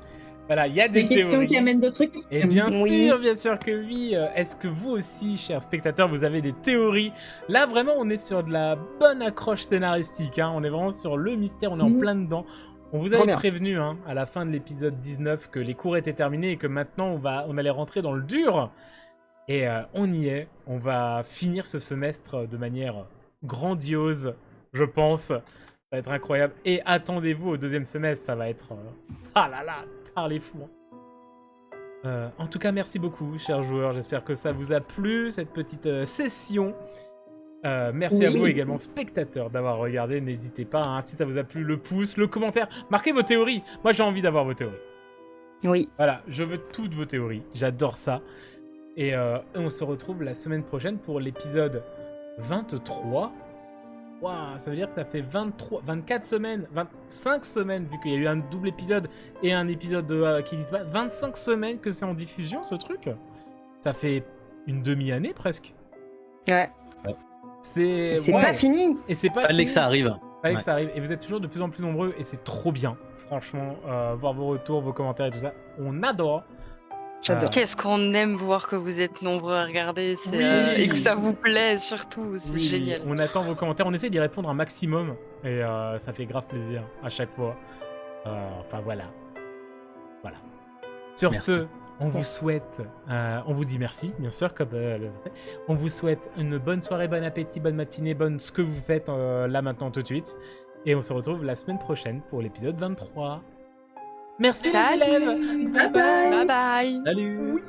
A: Voilà, il y a des
D: Des questions
A: théories.
D: qui amènent d'autres trucs.
A: Et bien
B: Oui.
A: bien sûr que oui. Est-ce que vous aussi, chers spectateurs, vous avez des théories? Là, vraiment, on est sur de la bonne accroche scénaristique. Hein. On est vraiment sur le mystère, on est en plein dedans. On vous
B: Trop
A: avait
B: bien.
A: prévenu hein, à la fin de l'épisode 19 que les cours étaient terminés et que maintenant, on allait rentrer dans le dur. Et on y est. On va finir ce semestre de manière grandiose, je pense. Ça va être incroyable. Et attendez-vous au deuxième semestre, ça va être... Ah là là, tard les fous. En tout cas, merci beaucoup, chers joueurs. J'espère que ça vous a plu, cette petite session. Merci à
D: Oui.
A: vous également, spectateurs, d'avoir regardé. N'hésitez pas, hein, si ça vous a plu, le pouce, le commentaire. Marquez vos théories. Moi, j'ai envie d'avoir vos théories.
B: Oui.
A: Voilà, je veux toutes vos théories. J'adore ça. Et on se retrouve la semaine prochaine pour l'épisode 23. Waouh, ça veut dire que ça fait 24 semaines, 25 semaines, vu qu'il y a eu un double épisode et un épisode qui disparaît. 25 semaines que c'est en diffusion, ce truc. Ça fait une demi-année, presque.
B: Ouais.
A: C'est
B: C'est pas fini.
A: Et c'est pas
C: Fallait
A: fini.
C: que ça arrive.
A: Fallait que
C: Ouais.
A: ça arrive. Et vous êtes toujours de plus en plus nombreux et c'est trop bien. Franchement, voir vos retours, vos commentaires et tout ça, on adore.
B: J'adore.
E: Qu'est-ce qu'on aime voir que vous êtes nombreux à regarder
A: Oui.
E: et que ça vous plaît surtout, c'est
A: Oui,
E: génial.
A: on attend vos commentaires. On essaie d'y répondre un maximum et ça fait grave plaisir à chaque fois. Enfin voilà. Voilà. Sur
C: Merci.
A: ce, on vous souhaite, on vous dit merci, bien sûr, comme on vous souhaite une bonne soirée, bon appétit, bonne matinée, bonne ce que vous faites là maintenant tout de suite. Et on se retrouve la semaine prochaine pour l'épisode 23. Merci les
E: Salut.
A: élèves.
D: Bye bye.
E: Bye bye.
C: Salut.
A: Oui.